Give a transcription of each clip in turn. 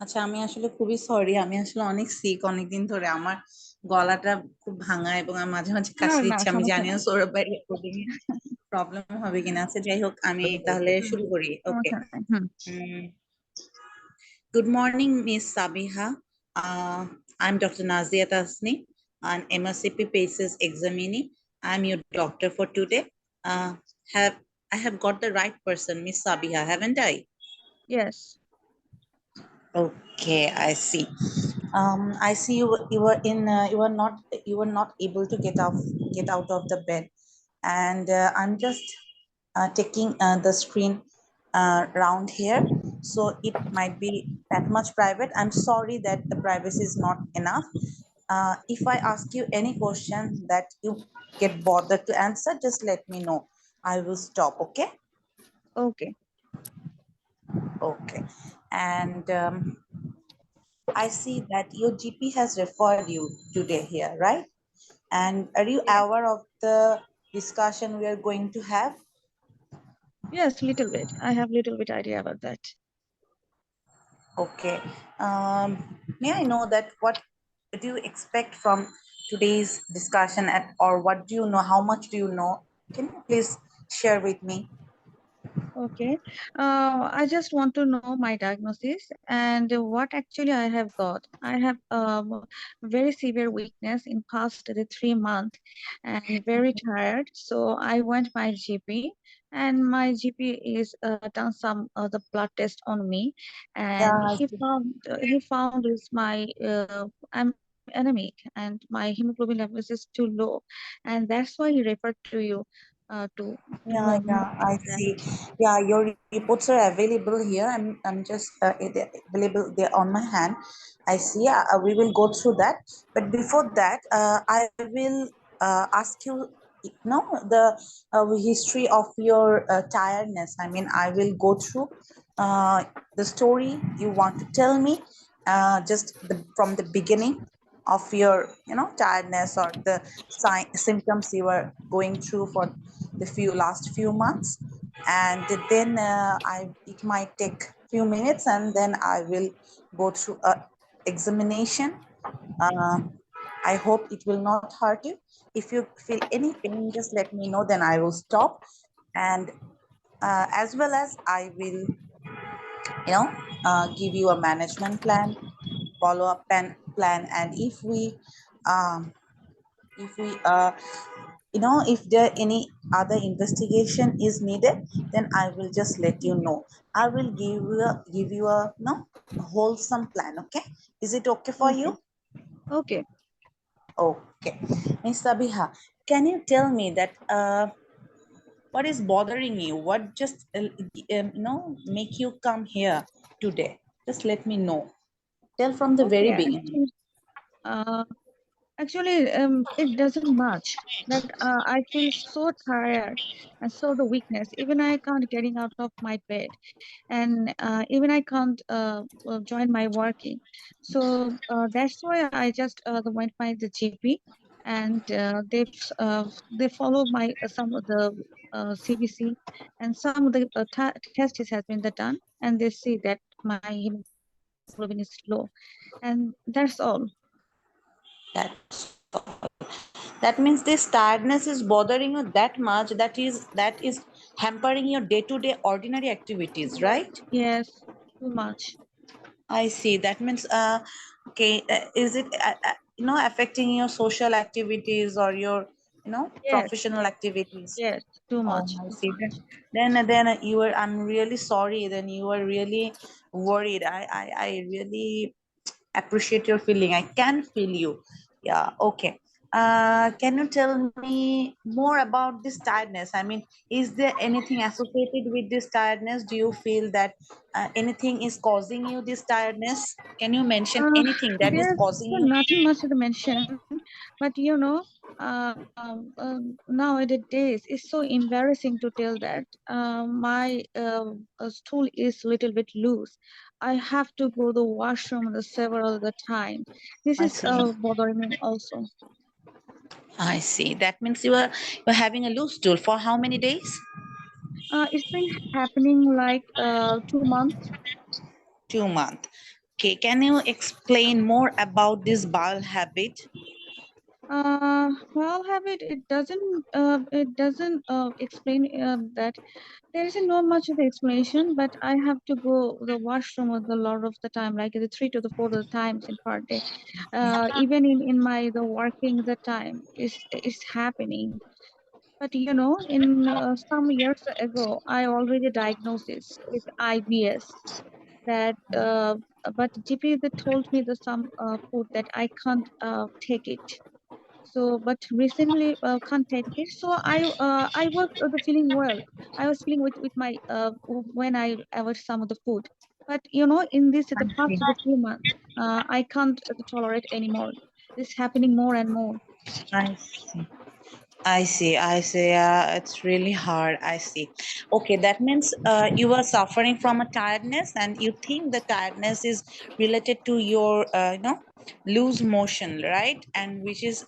আচ্ছা, আমি আসলে খুবই সরি, আমি আসলে অনেক সিক অনেকদিন ধরে। আমার গলাটা খুব ভাঙা এবং আমি মাঝে মাঝে না কাশি না দিচ্ছি। আমি সমস্যা জানি না নাই। সৌরভ ভাই রেকর্ডিং এ প্রবলেম হবে কিনা। আচ্ছা, যাই হোক, আমি তাহলে হুম, শুরু করি। ওকে। সমস্যা নাই। হুম। Good morning, Miss Sabiha. I'm Dr. Nazia Tasni, an MSCP PACES examinee. I'm your doctor for today. Have I have got the right person, Miss Sabiha, haven't I? Yes. Okay, I see. I see you were in you were not able to get out of the bed, and I'm just taking the screen round here, so it might be that much private. I'm sorry that the privacy is not enough. If I ask you any question that you get bothered to answer, just let me know. I will stop. Okay. Okay. Okay. And I see that your GP has referred you today here, right? And are you Yes. aware of the discussion we are going to have? Yes, little bit. I have little bit idea about that. Okay. May I know that what do you expect from today's discussion or what do you know? How much do you know? Can you please share with me? Okay. I just want to know my diagnosis and what actually I have got. I have very severe weakness in past the 3 months and very tired. So I went my GP and my GP is done some the blood test on me, and Yeah, he found is my I'm anemic and my hemoglobin levels is too low, and that's why he referred to you to yeah, know more yeah, I about that. see. Yeah, your reports are available here. I'm just they're available there on my hand. I see. We will go through that. But before that, I will ask you, the history of your tiredness. I mean, I will go through the story you want to tell me, from the beginning of your, tiredness or the symptoms you were going through for the last few months, and then I it might take few minutes, and then I will go through a examination. uh, I hope it will not hurt you. If you feel any pain, just let me know, then I will stop. And as well as I will, give you a management plan, follow up plan, and um, if we if there any other investigation is needed, then I will just let you know. I will give you a a wholesome plan. Okay, is it okay for Okay. you? Okay. Okay. Miss Sabiha, can you tell me that what is bothering you? What just make you come here today? Just let me know. Tell from the Okay. very beginning. Uh, it doesn't much. That I feel so tired and so the weakness. Even I can't getting out of my bed, and even I can't join my working. So that's why I just went by the GP, and they follow my some of the CBC, and some of the tests has been done, and they see that my hemoglobin is low, and that's all. That's all. That means this tiredness is bothering you that much, that is hampering your day-to-day ordinary activities, right? Yes, too much. I see. That means okay, is it affecting your social activities or your Yes, professional activities? yes, too Oh, much, I too see. much. Then you were. I'm really sorry. Then you were really worried. I really appreciate your feeling. I can feel you. Yeah. Okay. Can you tell me more about this tiredness? I mean, is there anything associated with this tiredness? Do you feel that anything is causing you this tiredness? Can you mention Uh, anything that is there's causing you? nothing much to mention, but nowadays it's so embarrassing to tell that my stool is a little bit loose. I have to go to the washroom the several the time. This I is see. bothering me also. I see. That means you're having a loose stool for how many days? It's been happening like 2 months. 2 months. Okay, can you explain more about this bowel habit? Well, habit, it doesn't explain that. There is not much of the explanation, but I have to go the washroom a lot of the time, like the 3 to 4 times in per day. Even in my the working the time is happening. But in some years ago, I already diagnosed this with IBS. That but GP they told me the some food that I can't take it. So, but recently can't take it. So I was feeling well. I was feeling with my when I was some of the food. But in this I the past see. of the few months, I can't tolerate anymore. This happening more and more. I see. I see. I see. It's really hard. I see. Okay, that means you are suffering from a tiredness, and you think the tiredness is related to your, loose motion, right? And which is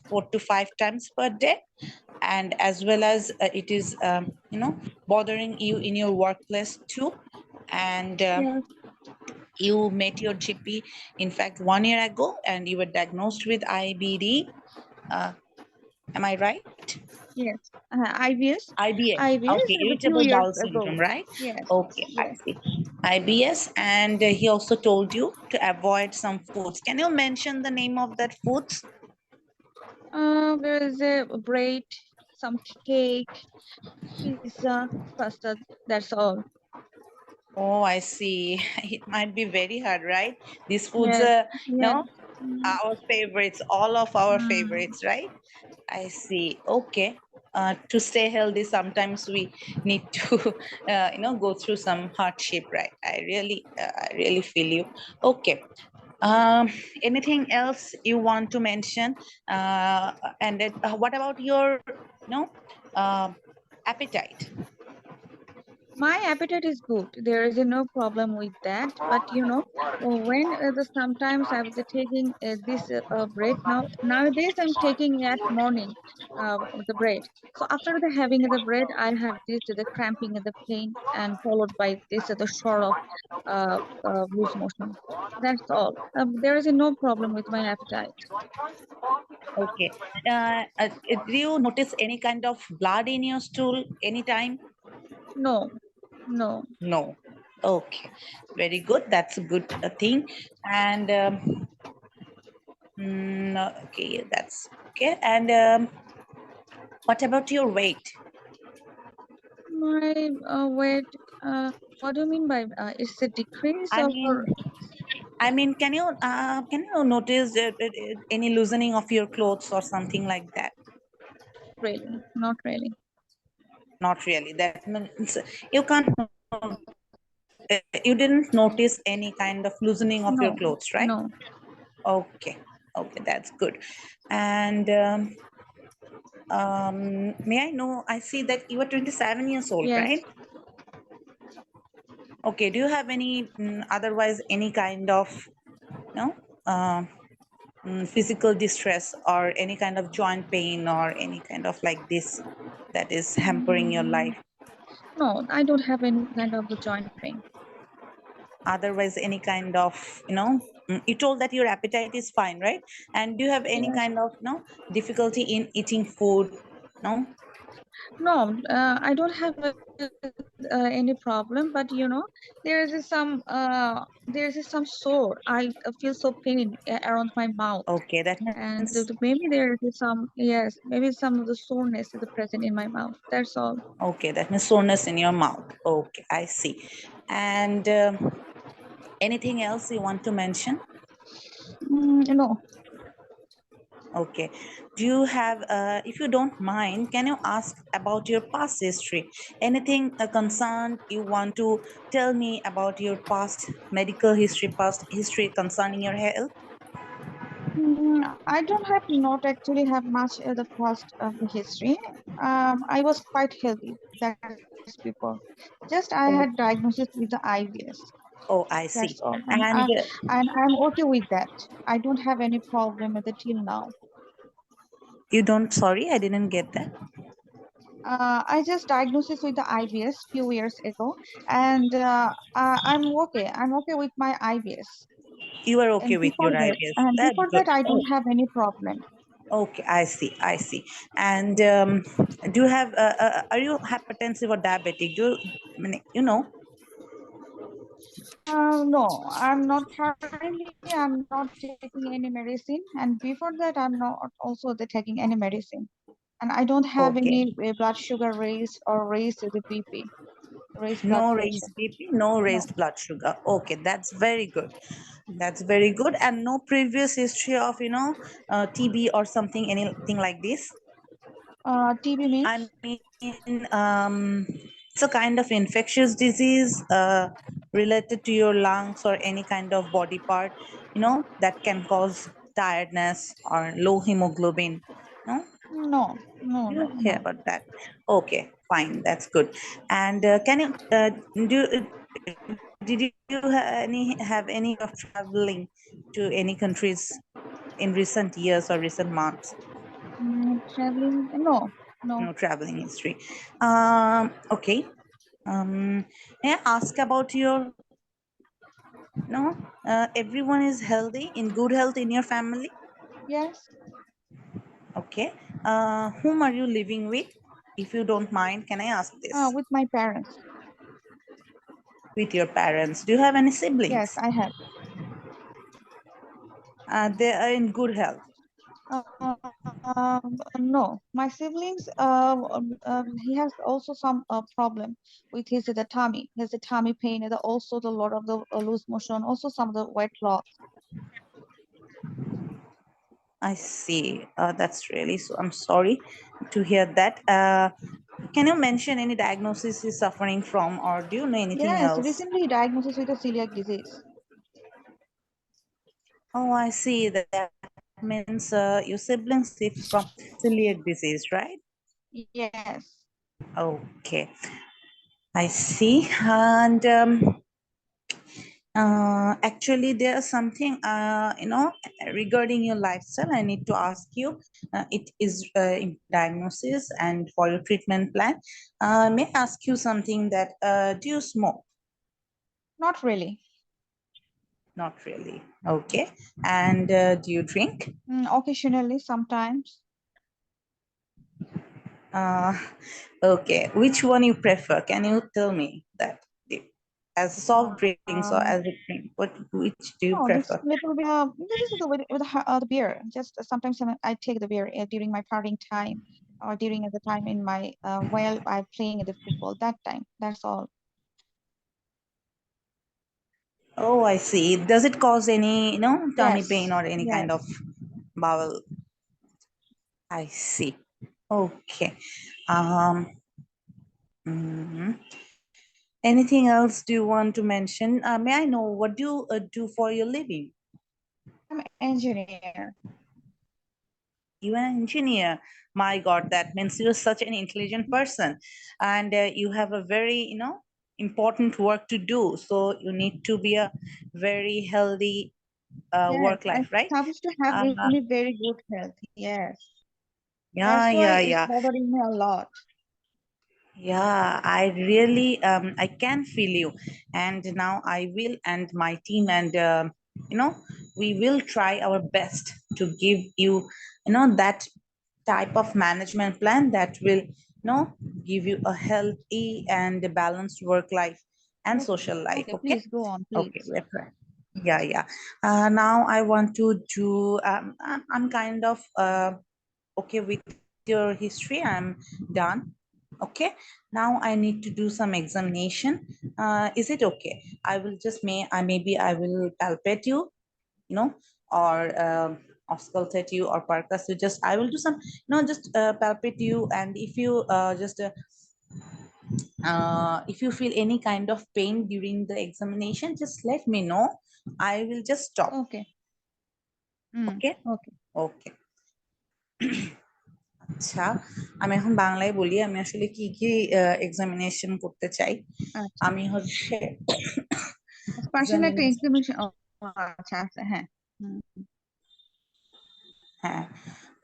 4 to 5 times per day, and as well as it is, bothering you in your workplace too. And Yes, you met your GP, in fact, 1 year ago, and you were diagnosed with IBD. Uh, am I right? yes. IBS, IBS. IBS Okay, a few irritable years bowel ago. syndrome, right? Yes, Okay, I yes. see. IBS, and he also told you to avoid some foods. Can you mention the name of that foods? There is a bread, some cake, pizza, pasta. That's all. Oh, I see. It might be very hard, right? These foods Yes, are, yes. no, Mm, our favorites, all of our mm, favorites, right? I see. Okay. To stay healthy, sometimes we need to, go through some hardship, right? I really feel you. Okay. Um, Anything else you want to mention? What about your, uh, appetite? My appetite is good. There is no problem with that. But when sometimes I was taking this bread. Nowadays I'm taking at morning the bread. So after the having the bread, I have this the cramping in the pain and followed by this the sort of loose motion. That's all. There is no problem with my appetite. Okay. Do you notice any kind of blood in your stool anytime? No, no. No. Okay. Very good. That's a good thing. And okay, that's okay. And what about your weight? My weight. What do you mean by it's a decrease I or mean, can you notice any loosening of your clothes or something like that? not really? Not really. Not really. That means you can't. You didn't notice any kind of loosening of your No, clothes, right? no. Okay. Okay, that's good. And may I know? I see that you are 27 years old, Yes. right? Okay. Do you have any otherwise any kind of no physical distress or any kind of joint pain or any kind of like this that is hampering your Mm, life? no, I don't have any kind of the joint pain. Otherwise, any kind of you told that your appetite is fine, right? And do you have any Yes. kind of difficulty in eating food? No. No, I don't have any problem, but there is some sore. I feel so pain around my mouth, Okay, that and means maybe there is some, yes, maybe some of the soreness is present in my mouth. That's all. okay, that means soreness in your mouth. Okay, I see. And anything else you want to mention? No, Okay. Do you have, if you don't mind, can you ask about your past history? Anything a concern you want to tell me about your past medical history, past history concerning your health? I don't have not actually have much the past of the history. I was quite healthy. That's before. Just I had Oh, diagnosis with the IBS. oh, I That's see. all, And and I'm okay with that. I don't have any problem with it till now. you don't, sorry, I didn't get that. I just diagnosed with the IBS few years ago, and I'm okay. I'm okay with my IBS. You are okay And with your before that, IBS. That's good. I Oh, don't have any problem. okay. I see. I see. And do you have? Are you hypertensive or diabetic? Do you, I mean, you know? No, I'm not currently. I'm not taking any medicine, and before that, I'm not also taking any medicine. And I don't have Okay. any blood sugar raised or raised the BP, raised blood No pressure. raised BP, no No, raised blood sugar. Okay, that's very good. That's very good. And no previous history of, TB or something, anything like this. TB I means mean, it's a kind of infectious disease related to your lungs or any kind of body part, that can cause tiredness or low hemoglobin. No, no, no, you no, don't care no. about that. Okay, fine, that's good. And can you did you have any of traveling to any countries in recent years or recent months? Traveling? No, no. No traveling history. Okay. May I ask about your, no, everyone is healthy, in good health in your family? Yes, Okay. Whom are you living with? If you don't mind, can I ask this? with my parents. With your parents. Do you have any Yes, siblings? I have. They are in good health. No, my siblings. He has also some problem with his the tummy. He has a tummy pain, and also the lot of the loose motion. Also some of the weight loss. I see. That's really so. I'm sorry to hear that. Can you mention any diagnosis he's suffering from, or do you know anything Yes, else? recently diagnosis with a celiac disease. Oh, I see. That means your siblings suffer from celiac disease, right? Yes. Okay, I see. And actually, there's something, regarding your lifestyle. I need to ask you. It is in diagnosis and for your treatment plan. May I ask you something that do you smoke? Not really. Not really. Okay. And do you drink? Occasionally, sometimes. Uh, okay. Which one you prefer? Can you tell me that? As a soft drinks or Um, as a drink? Which do you no, this prefer? little bit. This is the beer. Just sometimes I take the beer during my partying time or during the time in my while I'm playing the football. That time. That's all. Oh, I see. Does it cause any, tummy pain Yes. or any kind of Yes. bowel? I see. Okay. Um, mhm. Anything else do you want to mention? May I know what do you do for your living? I'm an engineer. You are an engineer. My God, that means you're such an intelligent person, and you have a very, important work to do. So you need to be a very healthy Yes, work I'm life, right? supposed to have Uh, really very good health. Yes. yeah, That's why yeah, it's yeah. bothering me a lot. Yeah, I really, I can feel you. And now I will, and my team, and, you know, we will try our best to give you, that type of management plan that will, give you a healthy and a balanced work life and social life. Okay, Okay. please go on, Okay, please. we're trying. Yeah, yeah. Now I want to do, I'm kind of okay with your history. I'm done. Okay, now I need to do some examination. Is it okay? I will just maybe I will palpate you, you know or auscultate you or percuss you. Just I will do some, just palpate you, and if you feel any kind of pain during the examination, just let me know. I will just stop. Okay. Okay. Okay. Okay. আচ্ছা, আমি এখন বাংলায় বলি আমি আসলে কি কি examination করতে চাই। আচ্ছা। আমি হচ্ছে পার্সোনাল একটা examination- এক্সিবিশন। আচ্ছা আচ্ছা, হ্যাঁ। হুম। হ্যাঁ,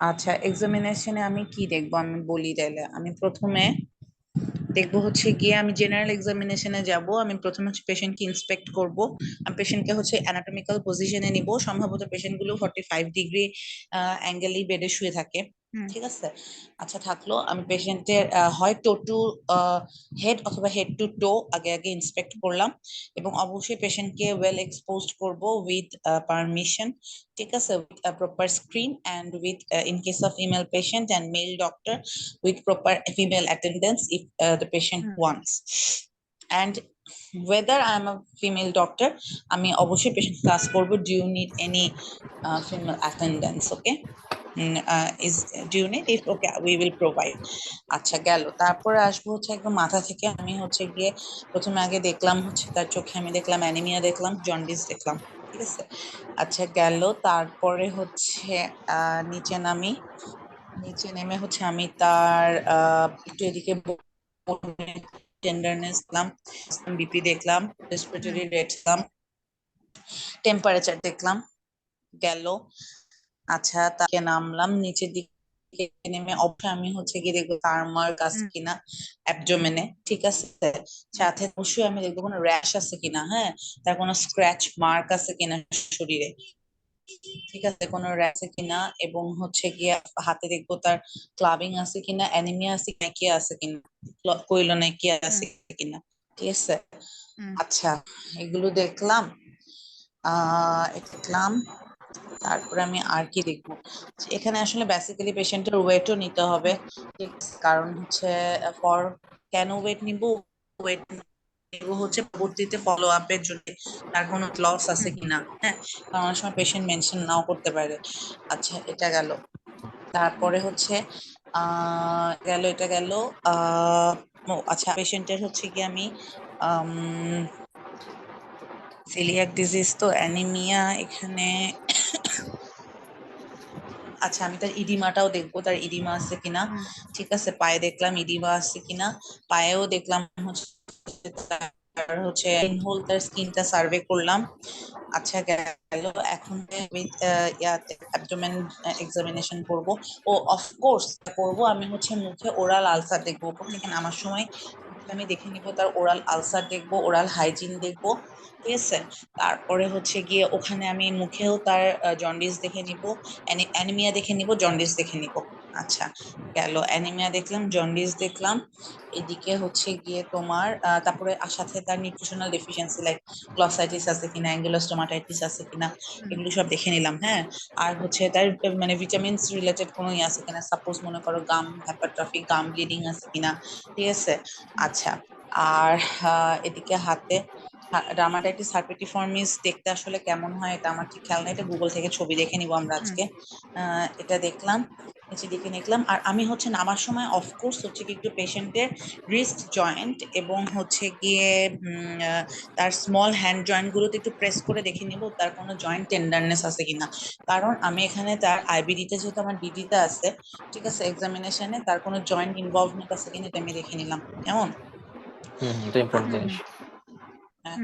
আচ্ছা, এক্সামিনেশনে আমি কি দেখবো আমি বলি তাহলে। আমি প্রথমে দেখবো হচ্ছে গিয়ে, আমি জেনারেল এক্সামিনেশনে যাব। আমি প্রথমে হচ্ছে পেশেন্টকে ইন্সপেক্ট করব। আমি পেশেন্টকে হচ্ছে অ্যানাটমিক্যাল পজিশনে নিব। সম্ভবত পেশেন্ট গুলো 45 ডিগ্রি অ্যাঙ্গেলেই বেডে শুয়ে থাকে। ঠিক আছে, আচ্ছা থাকলো। আমি পেশেন্টের হয় টো টু হেড অথবা হেড টু টো আগে আগে ইন্সপেক্ট করলাম, এবং অবশ্যই পেশেন্টকে ওয়েল এক্সপোজড করব উইথ পারমিশন। ঠিক আছে, with proper screen and with in case of female patient and male doctor with proper female attendance if the patient wants. And whether I'm a female doctor, আমি অবশ্যই patient class করব, do you need any female attendance? Okay, is do you need? If okay, we will provide. আচ্ছা গেল। তারপরে আসবো হচ্ছে একদম মাথা থেকে। আমি হচ্ছে গিয়ে প্রথমে আগে দেখলাম হচ্ছে তার চোখে, আমি দেখলাম অ্যানিমিয়া, দেখলাম জন্ডিস, দেখলাম। ঠিক আছে, আচ্ছা গেল। তারপরে হচ্ছে নিচে নামি। নিচে নেমে হচ্ছে আমি তার একটু এদিকে টেন্ডারনেস দেখলাম, বিপি দেখলাম, রেসপিরেটরি রেট দেখলাম, টেম্পারেচার দেখলাম। গেল। আচ্ছা, তাকে নামলাম নিচের দিকে। নেমে অবশ্যই আমি হচ্ছে গিয়ে দেখবো তার মার্ক আছে কিনা অ্যাবডোমেনে। ঠিক আছে, সাথে অবশ্যই আমি দেখবো কোনো র্যাশ আছে কিনা, হ্যাঁ, তার কোনো স্ক্র্যাচ মার্ক আছে কিনা শরীরে। ঠিক আছে, কোনো র্যাশ আছে কিনা, এবং হচ্ছে গিয়ে হাতে দেখবো তার ক্লাবিং আছে কিনা, অ্যানিমিয়া আছে কিনা, কি আছে কিনা, কোইলোনাইকি আছে কিনা। ঠিক আছে, আচ্ছা এগুলো দেখলাম। দেখলাম। তারপরে আমি আর কি দেখবো, এখানে আসলে বেসিক্যালি পেশেন্টের ওয়েটও নিতে হবে। ঠিক আছে, কারণ হচ্ছে ফর কেন ওয়েট নিব, ওয়েট নিব হচ্ছে পরবর্তীতে ফলো আপের জন্য তার কোনো লস আছে কিনা, হ্যাঁ, কারণ অনেক সময় পেশেন্ট মেনশন নাও করতে পারে। আচ্ছা এটা গেল। তারপরে হচ্ছে গেল, এটা গেল। আচ্ছা পেশেন্টের হচ্ছে কি আমি সিলিয়াক ডিজিজ তো অ্যানিমিয়া এখানে। আচ্ছা আমি তার ইডিমাটাও দেখবো, তার ইডিমা আছে কিনা। ঠিক আছে, পায়ে দেখলাম ইডিমা আছে কিনা, পায়েও দেখলাম হচ্ছে তার হচ্ছে ইনহোল তার স্কিনটা সার্ভে করলাম। আচ্ছা গেল। এখন ইয়াতে অ্যাবডোমেন এক্সামিনেশন করব। ও অফকোর্স করব, আমি হচ্ছে মুখে ওরাল আলসার দেখবো। উপর থেকে নামার সময় মুখে আমি দেখে নিব তার ওরাল আলসার দেখবো, ওরাল হাইজিন দেখবো। ঠিক আছে, তারপরে হচ্ছে গিয়ে ওখানে আমি মুখেও তার জন্ডিস দেখে নিব, অ্যানিমিয়া দেখে নিব, জন্ডিস দেখে নিব। আচ্ছা গেল, অ্যানিমিয়া দেখলাম, জন্ডিস দেখলাম। এদিকে হচ্ছে গিয়ে তোমার তারপরে সাথে তার নিউট্রিশনাল ডেফিসিয়েন্সি লাইক গ্লসাইটিস আছে কিনা, অ্যাঙ্গুলোস্টোমাটাইটিস আছে কিনা, এগুলো সব দেখে নিলাম। হ্যাঁ, আর হচ্ছে তার মানে ভিটামিনস রিলেটেড কোনো ইয়ে আছে কিনা, সাপোজ মনে করো গাম হ্যাপারট্রফি, গাম ব্লিডিং আছে কিনা। ঠিক আছে, আচ্ছা। আর এদিকে হাতে ডার্মাটাইটিস হার্পিটিফর্মিস দেখতে আসলে কেমন হয় এটা আমার ঠিক খেয়াল নেই, এটা গুগল থেকে ছবি দেখে নিব আমরা আজকে। এটা দেখলাম, নিচে দিকে নিলাম। আর আমি হচ্ছে নামার সময় অফকোর্স হচ্ছে কি একটু পেশেন্টের রিস্ট জয়েন্ট এবং হচ্ছে গিয়ে তার স্মল হ্যান্ড জয়েন্ট গুলোতে একটু প্রেস করে দেখে নিব তার কোনো জয়েন্ট টেন্ডারনেস আছে কিনা। কারণ আমি এখানে তার আইবিডিতে যেহেতু আমার ডিডিতে আছে, ঠিক আছে, এক্সামিনেশনে তার কোনো জয়েন্ট ইনভলভমেন্ট আছে কিনা এটা আমি দেখে নিলাম। কেমন? এটা ইম্পর্টেন্ট জিনিস। হ্যাঁ,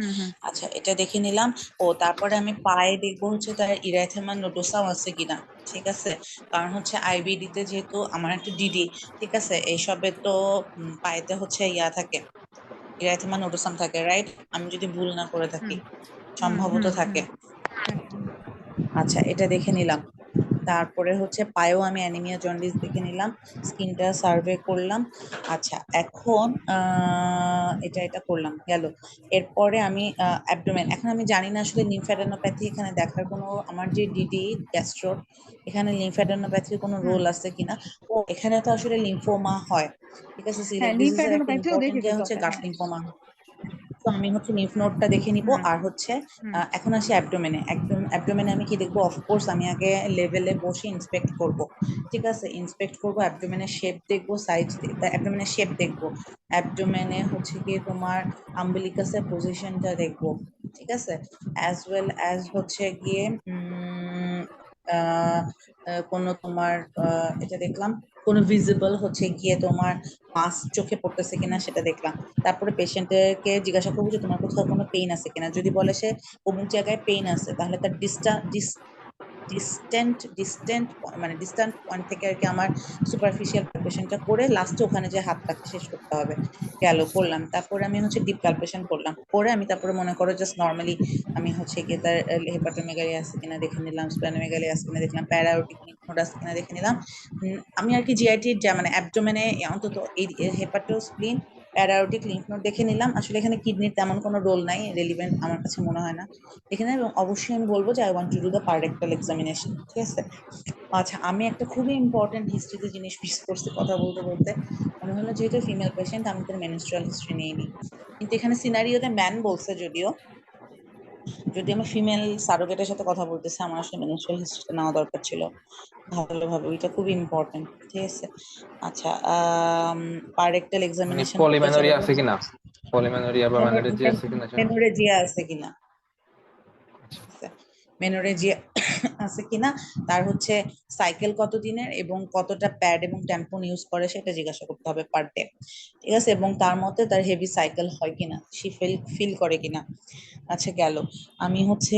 আচ্ছা এটা দেখে নিলাম। ও তারপরে আমি পায়ে দেখবো হচ্ছে তার ইরাইথেমা নোডোসাম আছে কিনা। ঠিক আছে, কারণ হচ্ছে আইবিডি তে যেহেতু আমার একটা ডিডি, ঠিক আছে, এইসবে তো পায়েতে হচ্ছে ইয়া থাকে, ইরাইথেমা নোডোসাম থাকে, রাইট? আমি যদি ভুল না করে থাকি, সম্ভবত থাকে। আচ্ছা এটা দেখে নিলাম। তারপরে হচ্ছে পায়েও আমি অ্যানিমিয়া জন্ডিস দেখে নিলাম, স্কিনটা সার্ভে করলাম। আচ্ছা এখন এটা এটা করলাম, গেল। এরপরে আমি অ্যাবডোমেন, এখন আমি জানি না আসলে লিম্ফ্যাডেনোপ্যাথি এখানে দেখার কোনো, আমার যে ডিডি গ্যাস্ট্রোর, এখানে লিম্ফ্যাডেনোপ্যাথির কোনো রোল আছে কিনা। ও এখানে তো আসলে লিম্ফোমা হয়। ঠিক আছে, সিলিয়াক ডিজিজের একটা ইম্পর্টেন্ট ইয়ে হচ্ছে গাট লিম্ফোমা। তো আমি হচ্ছে লিম্ফ নোডটা দেখে নিব। আর হচ্ছে এখন আসি অ্যাবডোমেনে। একদম অ্যাবডোমেনে আমি কি দেখবো, অফকোর্স আমি আগে লেভেলে বসে ইন্সপেক্ট করব। ঠিক আছে, ইন্সপেক্ট করব, অ্যাবডোমেনের শেপ দেখবো, সাইজ, অ্যাবডোমেনের শেপ দেখবো, অ্যাবডোমেনে হচ্ছে কি তোমার আম্বিলিকাসের পজিশনটা দেখবো। ঠিক আছে, অ্যাজ ওয়েল অ্যাজ হচ্ছে গিয়ে আহ কোনো তোমার এটা দেখলাম, কোনো ভিজিবল হচ্ছে গিয়ে তোমার মাস চোখে পড়তেছে কিনা সেটা দেখলাম। তারপরে পেশেন্টকে জিজ্ঞাসা করবো যে তোমার কোথাও কোনো পেইন আছে কিনা। যদি বলে সে অমুক জায়গায় পেইন আছে, তাহলে তার ডিস্টেন্ট মানে ডিস্ট্যান্ট পয়েন্ট থেকে আর কি আমার সুপারফিশিয়াল পালপেশনটা করে লাস্টে ওখানে যে হাত রাখতে শেষ করতে হবে। গেল করলাম, তারপরে আমি হচ্ছে ডিপ পালপেশন করলাম, করে আমি তারপরে মনে করো জাস্ট নর্মালি আমি হচ্ছে গিয়ে তার হেপাটোমেগালি আছে কিনা দেখে নিলাম, স্প্লেনোমেগালি আছে কিনা দেখলাম, প্যারাওটিক লিম্ফ নোড আছে কিনা দেখে নিলাম। আমি আর কি জিআইটি যা মানে অ্যাবডোমেনে অন্তত এই হেপাটোস্প্লিন প্যারাওটিক লিম্ফ নোড দেখে নিলাম। আসলে এখানে কিডনির তেমন কোনো রোল নাই, রেলিভেন্ট আমার কাছে মনে হয় না এখানে। এবং অবশ্যই আমি বলবো যে I want to do the per rectal examination, ঠিক আছে? আচ্ছা, আমি একটা খুবই ইম্পর্টেন্ট হিস্ট্রিতে জিনিস মিস করছি কথা বলতে বলতে। মনে হলো যেহেতু ফিমেল পেশেন্ট আমি তার মেনস্ট্রুয়াল হিস্ট্রি নিইনি, কিন্তু এখানে সিনারিওতে ম্যান বলছে, যদিও যদি আমি ফিমেল সারোগেটের সাথে কথা বলতেছি আমার আসলে মেনস্ট্রুয়াল হিস্ট্রিটা নেওয়া দরকার ছিল ভালোভাবে, ওইটা খুবই ইম্পর্টেন্ট, ঠিক আছে? আচ্ছা, পাররেক্টাল মানে এক্সামিনেশন করতে পলিম্যানোরিয়া চাইবো। আছে কিনা, পলিম্যানোরিয়া বা ম্যানোরেজিয়া আছে কিনা সেটা। মেনোরেজিয়া আছে কিনা, মেনোরেজিয়া আছে কিনা, তার হচ্ছে সাইকেল কত দিনের এবং কতটা প্যাড এবং ট্যাম্পন ইউজ করে সেটা জিজ্ঞাসা করতে হবে পার ডে, ঠিক আছে? এবং তার মধ্যে তার হেভি সাইকেল হয় কিনা, সে ফিল করে কিনা। আচ্ছা গেল, আমি হচ্ছে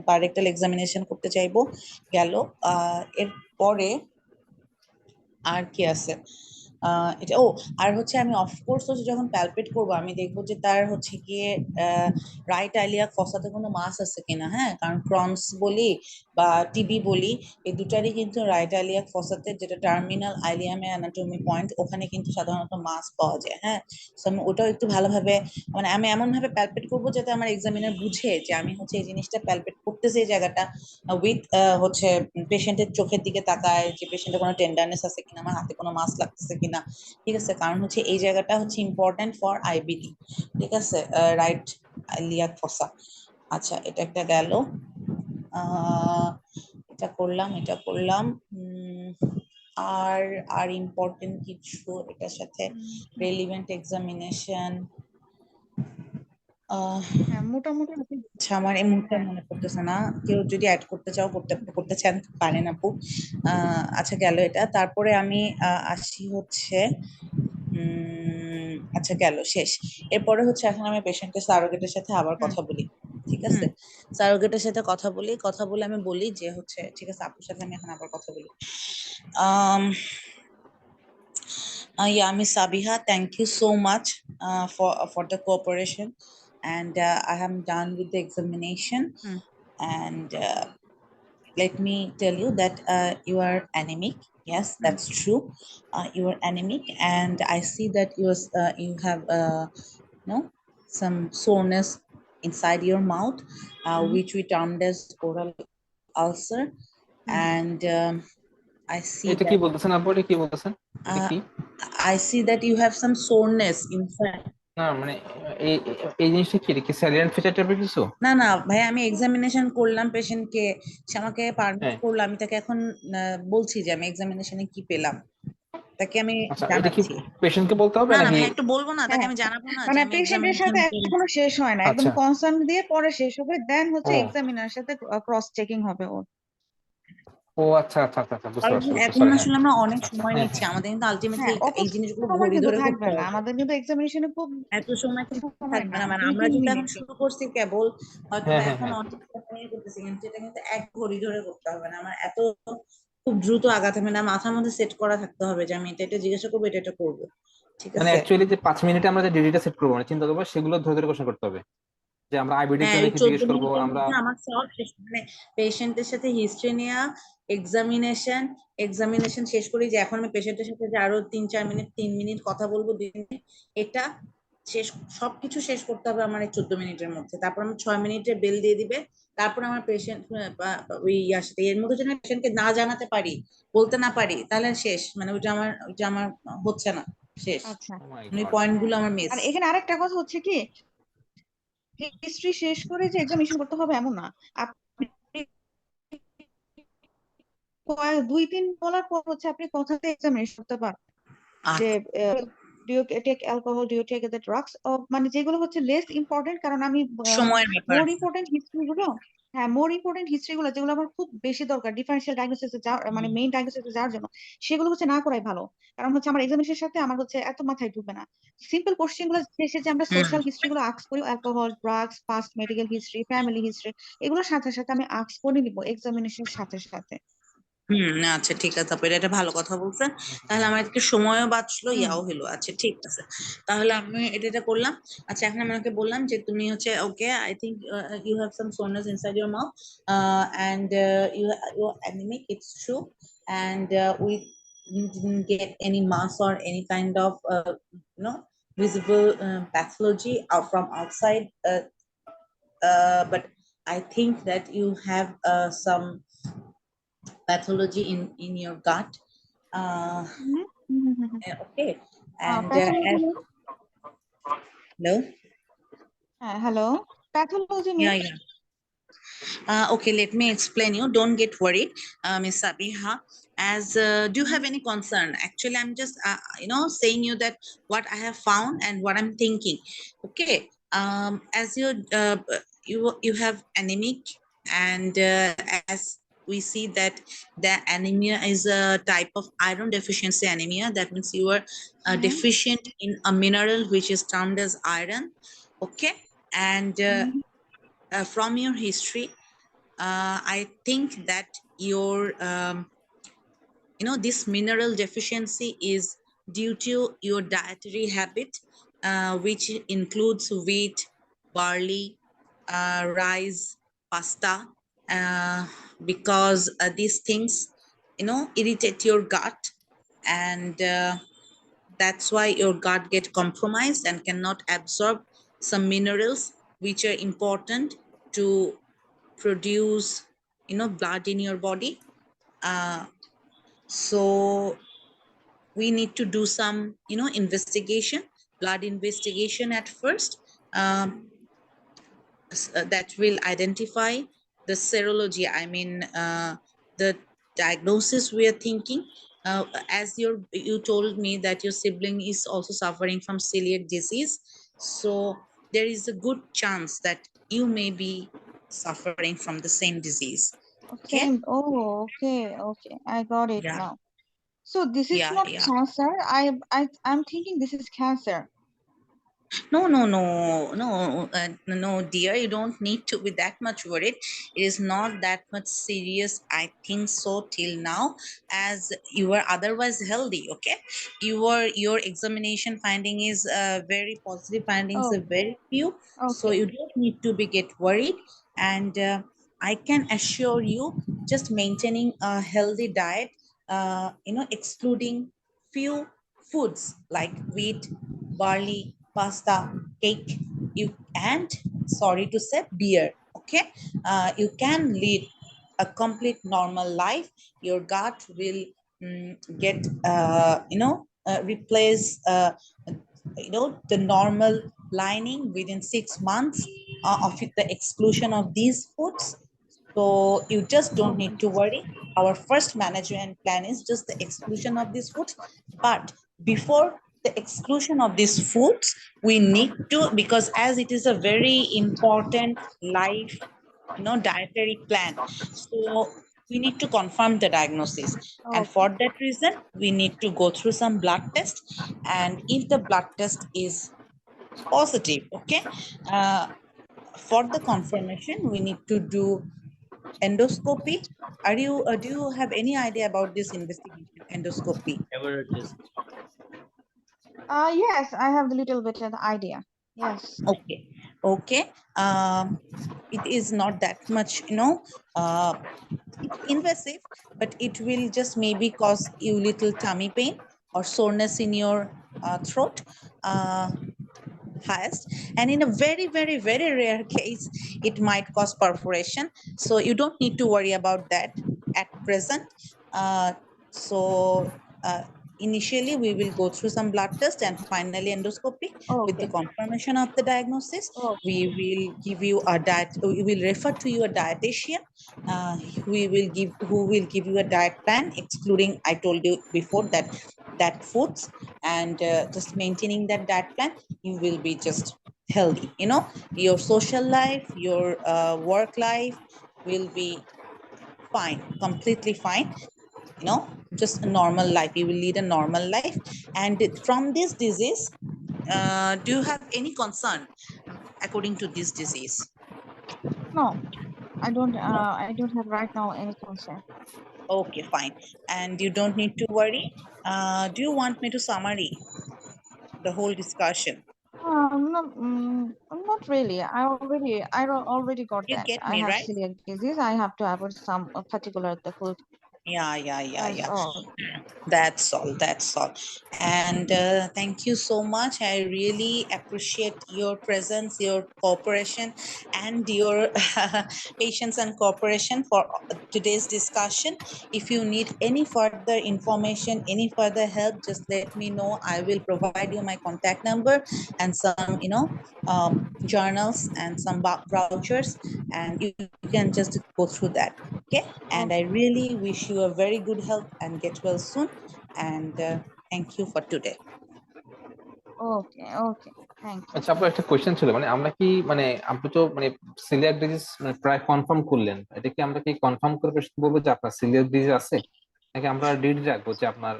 পারেক্টাল এক্সামিনেশন করতে চাইবো, গেল। এরপরে আর কি আছে? এটা ও, আর হচ্ছে আমি অফকোর্স হচ্ছে যখন প্যালপেট করবো আমি দেখবো যে তার হচ্ছে গিয়ে রাইট আইলিয়াক ফসাতে কোনো মাস আছে কিনা। হ্যাঁ, কারণ ক্রনস বলি বা টিবি বলি, এই দুটারই কিন্তু রাইট আইলিয়াক ফসাতে যেটা টার্মিনাল আইলিয়ামে অ্যানাটমি পয়েন্ট, ওখানে কিন্তু সাধারণত মাস পাওয়া যায়। হ্যাঁ, তো আমি ওটাও একটু ভালোভাবে মানে আমি এমন ভাবে প্যালপেট করবো যাতে আমার এক্সামিনার বুঝে যে আমি হচ্ছে এই জিনিসটা প্যালপেট করতেছি এই জায়গাটা উইথ হচ্ছে পেশেন্টের চোখের দিকে তাকায় যে পেশেন্টের কোনো টেন্ডারনেস আছে কিনা, আমার হাতে কোনো মাস লাগতেছে কিনা, ঠিক আছে? কারণ হচ্ছে এই জায়গাটা হচ্ছে ইম্পর্টেন্ট ফর আইবিডি, ঠিক আছে? Right iliac fossa. আচ্ছা, এটা একটা গেল, এটা করলাম, এটা করলাম। আর আর ইম্পর্টেন্ট কিছু এটার সাথে রেলিভেন্ট এক্সামিনেশন হ্যাঁ মোটামুটি আচ্ছা আমার এই মুহূর্তে হ্যাঁ মনে পড়তেছে না, কেউ যদি অ্যাড করতে চাও করতে করতে চান পারেন আপু। আচ্ছা গেল এটা, তারপরে আমি আসি হচ্ছে আচ্ছা গেল শেষ। এরপরে হচ্ছে এখন আমি পেশেন্টের সারোগেটের সাথে আবার হুম কথা বলি, ঠিক হুম আছে? সারোগেটের সাথে কথা বলে আমি বলি যে হচ্ছে ঠিক আছে, আপুর সাথে আমি এখন আবার কথা বলি। আম yeah, Miss Sabiha, thank you so much for the cooperation, and I am done with the examination. Hmm And let me tell you that you are anemic. Yes, hmm that's true. You are anemic, and I see that you have no some soreness inside your mouth, hmm which we termed as oral ulcer, hmm and I see এটা কি that বলতেছেন আপু, এটা কি বলতেছেন, এটা uh, কি? I see that you have some soreness inside. না মানে এই এই জিনিসটা কি, এটা কি স্যালিয়েন্ট ফিচার টাইপের কিছু? না না ভাই, আমি এক্সামিনেশন করলাম পেশেন্টকে, সে আমাকে পারমিট হ্যাঁ, করলো, আমি তাকে এখন বলছি যে আমি এক্সামিনেশনে কি পেলাম, তাকে আমি আচ্ছা, এটা কি জানাচ্ছি। পেশেন্টকে বলতে হবে না না নাকি? ভাই, একটু বলবো না, তাকে হ্যাঁ আমি জানাবো না যে মানে আমি পেশেন্টের এক্সামিনেশন সাথে পেলাম। এখনো শেষ হয় না, একদম আচ্ছা, কনসার্ন দিয়ে পরে শেষ হবে, দেন হচ্ছে ও এক্সামিনার সাথে ক্রস চেকিং হবে ওর। ও আচ্ছা আচ্ছা আচ্ছা আচ্ছা, বুঝতে কারণ পারছি, বুঝতে, এখন সরি, হ্যাঁ। আসলে আমরা অনেক আচ্ছা সময় হ্যাঁ নিচ্ছি, হ্যাঁ আমাদের কিন্তু আলটিমেটলি হ্যাঁ অত এই জিনিসগুলো সময় ঘড়ি কিন্তু ধরে করতে থাকবে না, হবে। আমাদের কিন্তু এক্সামিনেশনে খুব এত সময় কিন্তু সময় থাকবে না, না, মানে দুই আমরা তিন যেটা এখন মিনিট শুরু করছি কেবল হয়তো হ্যাঁ বা হ্যাঁ এখন হ্যাঁ। অনেক সময় করতেছি, কিন্তু এটা কিন্তু এক ঘড়ি ধরে করতে হবে না, আমার এত খুব দ্রুত আগাতে হবে না, মাথার মধ্যে সেট করা থাকতে হবে যে আমি এটা এটা জিজ্ঞাসা করবো, এটা এটা করবো, ঠিক মানে আছে? অ্যাকচুয়ালি যে 5 মিনিটে আমরা যে ডিডিটা সেট করবো মানে চিন্তা করবো, সেগুলো ধরে ধরে কোশ্চেন করতে হবে, যে আমরা আইবিডির হ্যাঁ, জন্য এই কি চোদ্দ জিজ্ঞেস করবো মিনিটের আমরা। মধ্যে আমার সব শেষ, মানে পেশেন্টের সাথে হিস্ট্রি নেওয়া, এক্সামিনেশন, এক্সামিনেশন শেষ করি যে এখন আমি পেশেন্টের সাথে যে আরো 3-4 মিনিট 3 মিনিট কথা বলবো 2 মিনিট, এটা শেষ, সবকিছু শেষ করতে হবে আমার এই 14 মিনিটের মধ্যে। তারপর আমার 6 মিনিটের বেল দিয়ে দিবে, তারপর আমার পেশেন্ট ওই ইয়ার সাথে এর মধ্যে যদি পেশেন্টকে না জানাতে পারি, বলতে না পারি, তাহলে শেষ, মানে ওইটা আমার হচ্ছে না, শেষ, আচ্ছা। ও মাই মানে ওই গড। পয়েন্ট হ্যাঁ গুলো আমার মিস। আর এখানে আরেকটা কথা হচ্ছে কি, হিস্ট্রি শেষ করে যে এক্সামিনেশন করতে হবে এমন না, আপনি দুই তিন বলার পর হচ্ছে আপনি কথাতে এক্সামিনেশন করতে পারেন, যে do you take alcohol, do you take the drugs, মানে যেগুলো হচ্ছে লেস ইম্পর্টেন্ট, কারণ আমি সময়ের ব্যাপার। মোর ইম্পর্টেন্ট হিস্ট্রি গুলো হ্যাঁ, মোর ইম্পর্টেন্ট হিস্ট্রি গুলো যেগুলো আমার খুব বেশি দরকার ডিফারেন্সিয়াল ডায়াগনোসিসে যাওয়ার মানে মেইন ডায়াগনোসিসে যাওয়ার জন্য, সেগুলো হচ্ছে না করাই ভালো। কারণ হচ্ছে আমার এক্সামিনেশনের সাথে আমার হচ্ছে এত মাথায় ঢুকবে না। সিম্পল কোশ্চেন গুলো শেষে যে আমরা সোশ্যাল হিস্ট্রি গুলো আস্ক করি, alcohol, drugs, past medical history, family history, এগুলোর সাথে সাথে আমি আস্ক করে নিবো এক্সামিনেশনের সাথে সাথে। না আচ্ছা ঠিক আছে আপু, এটা একটা ভালো কথা বলছেন। তাহলে আমার একটু সময়ও বাঁচলো, হুম ইয়াও হলো। আচ্ছা ঠিক আছে, তাহলে আমি এটা করলাম। আচ্ছা এখন আমি ওকে বললাম যে তুমি হচ্ছে okay, I think you have some soreness inside your mouth and you're anemic, it's true. And we didn't get any mass or any kind of visible pathology out from outside, but I think that you have some pathology in your gut. Uh, hmm hmm hmm hmm hmm. okay, and pathology, hello, হ্যাঁ hello, pathology yeah, means? yeah. Okay, let me explain you. Don't get worried, Miss Sabiha. As do you have any concern? Actually, I'm just saying you that what I have found and what I'm thinking. Okay. As you have anemic, and as we see that the anemia is a type of iron deficiency anemia. That means you are deficient in a mineral which is termed as iron. Okay, and from your history, I think that your this mineral deficiency is due to your dietary habit, which includes wheat, barley, rice, pasta, uh, because these things irritate your gut, and that's why your gut get compromised and cannot absorb some minerals which are important to produce blood in your body. So we need to do some investigation, blood investigation at first, that will identify the serology, I mean the diagnosis we are thinking. As you told me that your sibling is also suffering from celiac disease, so there is a good chance that you may be suffering from the same disease. Okay. Same. Oh, okay. I got it Yeah, now. So this is yeah, not yeah. cancer. I'm thinking this is cancer. No, no, no, no, no, dear. You don't need to be that much worried. It is not that much serious. I think so till now, as you were otherwise healthy. Okay, your examination finding is very positive. Findings are Okay, very few, so okay, you don't need to be get worried. And I can assure you, just maintaining a healthy diet, excluding few foods like wheat, barley, pasta, cake, you and sorry to say beer. Okay, you can lead a complete normal life. Your gut will get replace the normal lining within 6 months of the exclusion of these foods. So you just don't okay, need to worry. Our first management plan is just the exclusion of these foods. But before the exclusion of these foods, we need to, because as it is a very important life, dietary plan. So we need to confirm the diagnosis. And okay. for that reason, we need to go through some blood test. And if the blood test is positive, okay, uh, for the confirmation, we need to do endoscopy. Do you have any idea about this investigation, endoscopy? Ever test. Yes, I have a little bit of the idea. Yes. Okay, okay. It is not that much, it's invasive, but it will just maybe cause you little tummy pain or soreness in your throat. Highest, and in a very very very rare case it might cause perforation, so you don't need to worry about that at present. So initially we will go through some blood test and finally endoscopy. With the Okay, confirmation of the diagnosis, we okay, will give you a diet, we will refer to you a dietitian, who will give you a diet plan excluding, I told you before, that foods, and just maintaining that diet plan, you will be just healthy. Your social life, your work life will be fine, completely fine. Just a normal life. You will lead a normal life. And from this disease, do you have any concern according to this disease? No, I don't. No. I don't have right now any concern. Okay, fine. And you don't need to worry. Do you want me to summary the whole discussion? No, not really. I already got You that. get I me, have right? celiac disease. I have to avoid some particular the food. Yeah. That's all. That's all. And thank you so much. I really appreciate your presence, your cooperation, and your patience and cooperation for today's discussion. If you need any further information, any further help, just let me know. I will provide you my contact number and some journals and some vouchers, and you can just go through that. Okay. And I Okay. really wish you a very good health and get well soon. And thank you for today. Okay. Okay. Thank you. আচ্ছা, আপনার একটা question ছিল, মানে আমরা কি, মানে আপনি তো মানে সিলিয়াক ডিজিজ মানে প্রায় কনফার্ম করলেন, এটা কি আমরা কি কনফার্ম করে বলবো যে আপনার সিলিয়াক ডিজিজ আছে, নাকি আমরা ডিড রাখবো যে আপনার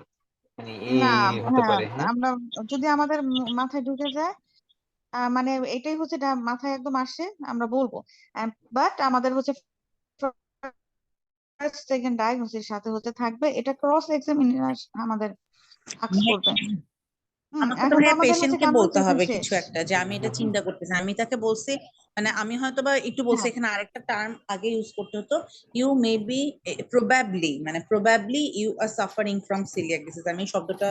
মানে এই না, হতে হ্যাঁ, পারে? হ্যাঁ, আমরা যদি আমাদের মাথায় ঢুকে যায়, মানে এটাই হচ্ছে মাথায় একদম আসে, আমরা বলবো। বাট আমাদের হচ্ছে ফার্স্ট সেকেন্ড ডায়াগনোসিস সাথে হচ্ছে থাকবে, এটা ক্রস এক্সামিনেশন আমাদের আক্স করবে। আমাকে তো এখন তো ভাইয়া আমাদের হচ্ছে পেশেন্টকে বলতে কনভারসেশন হবে শেষ। কিছু একটা, যে আমি এটা চিন্তা করতেছি। আমি তাকে বলছি, মানে আমি হয়তো বা একটু বলছি, হ্যাঁ, এখানে আরেকটা টার্ম আগে ইউজ করতে হতো। You may be, probably you are suffering from celiac disease. আমি শব্দটা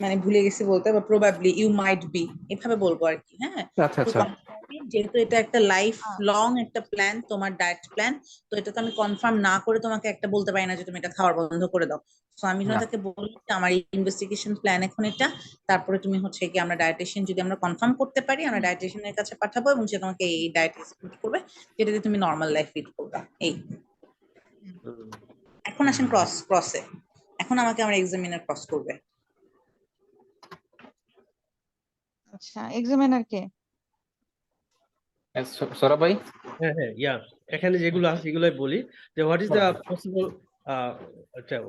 মানে ভুলে গেছি বলতে, বা প্রবাবলি ইউ মাইট বি, এভাবে বলবো আর কি। হ্যাঁ, আচ্ছা টু আচ্ছা। কনফার্ম, যেহেতু এটা একটা লাইফ লং একটা প্ল্যান, তোমার ডায়েট প্ল্যান, তো এটা তো আমি কনফার্ম না করে তোমাকে একটা বলতে পারি না যে তুমি এটা খাওয়ার বন্ধ করে দাও। তো আমি যখন না, তাকে বলি যে আমার ইনভেস্টিগেশন প্ল্যান এখন এটা, তারপরে তুমি হচ্ছে কি, আমরা ডায়েটিশিয়ান যদি আমরা কনফার্ম করতে পারি, আমরা ডায়েটিশিয়ানের কাছে পাঠাবো এবং সে তোমাকে এই ডায়েট এক্সিকিউট করবে, যেটাতে তুমি নর্মাল লাইফ লিড করবে। এই এখন আসেন ক্রসে। এখন আমাকে আমার এক্সামিনার ক্রস করবে। আচ্ছা, এক্সামিনার কে? সৌরভ ভাই। হ্যাঁ হ্যাঁ ইয়া, এখানে যেগুলো আছে এগুলোই বলি, যে what is the possible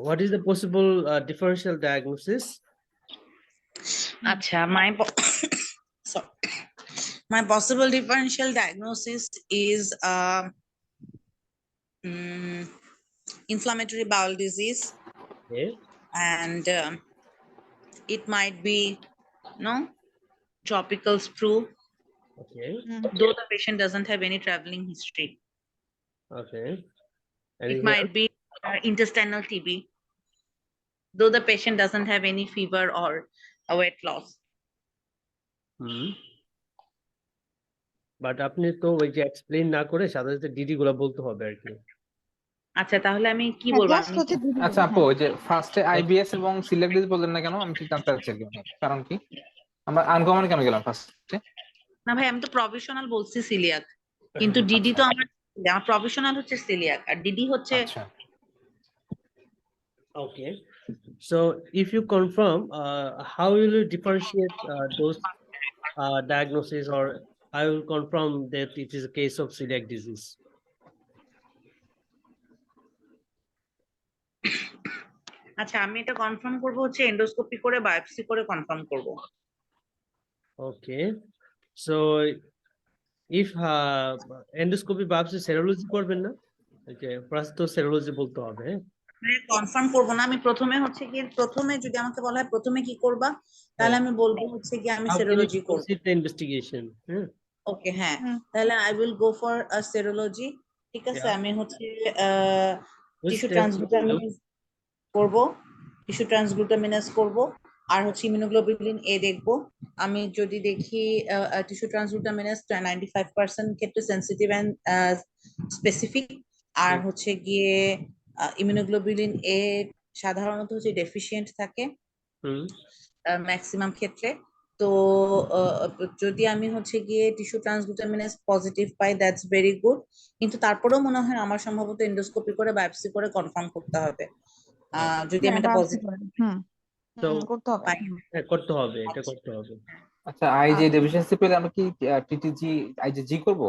what is the possible differential diagnosis. আচ্ছা, sorry. My possible differential diagnosis is inflammatory bowel disease, and it might be tropical sprue, Okay. though the patient doesn't have any traveling history. Okay. It Anything might be intestinal TB, though the patient doesn't have any fever or a weight loss. But আপনি তো ওই যে explain না করে সাধারণত DD গুলো বলতে হবে আর কি। আচ্ছা, তাহলে আমি কি হ্যাঁ, বলবো? জাস্ট হচ্ছে দিদি আচ্ছা আপু, হ্যাঁ। ওই যে ফার্স্টে আইবিএস এবং সিলিয়াক ডিজিজ বললেন না কেন? আমি ঠিক জানতে চাচ্ছি আর কি, মানে কারণ কি আমরা আনকমন কেন গেলাম ফার্স্টে? না ভাই, আমি তো প্রফেশনাল বলছি সিলিয়াক, কিন্তু ডিডি তো আমার প্রফেশনাল হচ্ছে সিলিয়াক, আর ডিডি হচ্ছে। আচ্ছা, Okay. So if you confirm, how will you differentiate those diagnosis, or I will confirm that it is a case of celiac disease? আচ্ছা, আমি এটা কনফার্ম করব হচ্ছে এন্ডোস্কোপি করে, বায়োপসি করে কনফার্ম করব। Okay. So if endoscopy biopsy serology করবেন না, okay, ফার্স্ট তো serology বলতে হবে। কনফার্ম করব না, আমি প্রথমে হচ্ছে কি, প্রথমে যদি আমাকে বলা হয় প্রথমে কি করবা, তাহলে আমি বলবো হচ্ছে কি আমি How can you সেরোলজি করব। proceed the investigation? ওকে, হ্যাঁ, তাহলে I will go for a serology. ঠিক আছে, Yeah. আমি হচ্ছে Which tissue test you will do? ট্রান্সগ্লুটামিনেজ করব, করব, আর হচ্ছে ইমিউনোগ্লোবিউলিন এ দেখবো। আমি যদি দেখি টিস্যু ট্রান্সগ্লুটামিনেজ 95% ক্ষেত্রে সেনসিটিভ এন্ড স্পেসিফিক, আর হচ্ছে গিয়ে ইমিউনোগ্লোবিউলিন এ সাধারণত হচ্ছে ডেফিসিয়েন্ট থাকে ম্যাক্সিমাম ক্ষেত্রে। তো যদি আমি হচ্ছে গিয়ে টিস্যু ট্রান্সগ্লুটামিনেজ পজিটিভ পাই, দ্যাটস ভেরি গুড। কিন্তু তারপরেও মনে হয় আমার সম্ভবত এন্ডোস্কোপি করে বায়োপসি করে কনফার্ম করতে হবে, যদি আমি এটা বায়োপসি পজিটিভ করে তো করতে হবে। পাই। করতে হবে, এটা করতে হবে। আচ্ছা, আইজি ডেফিসিয়েন্সি পেলে আমরা কি টিটিজি আইজিজি করব?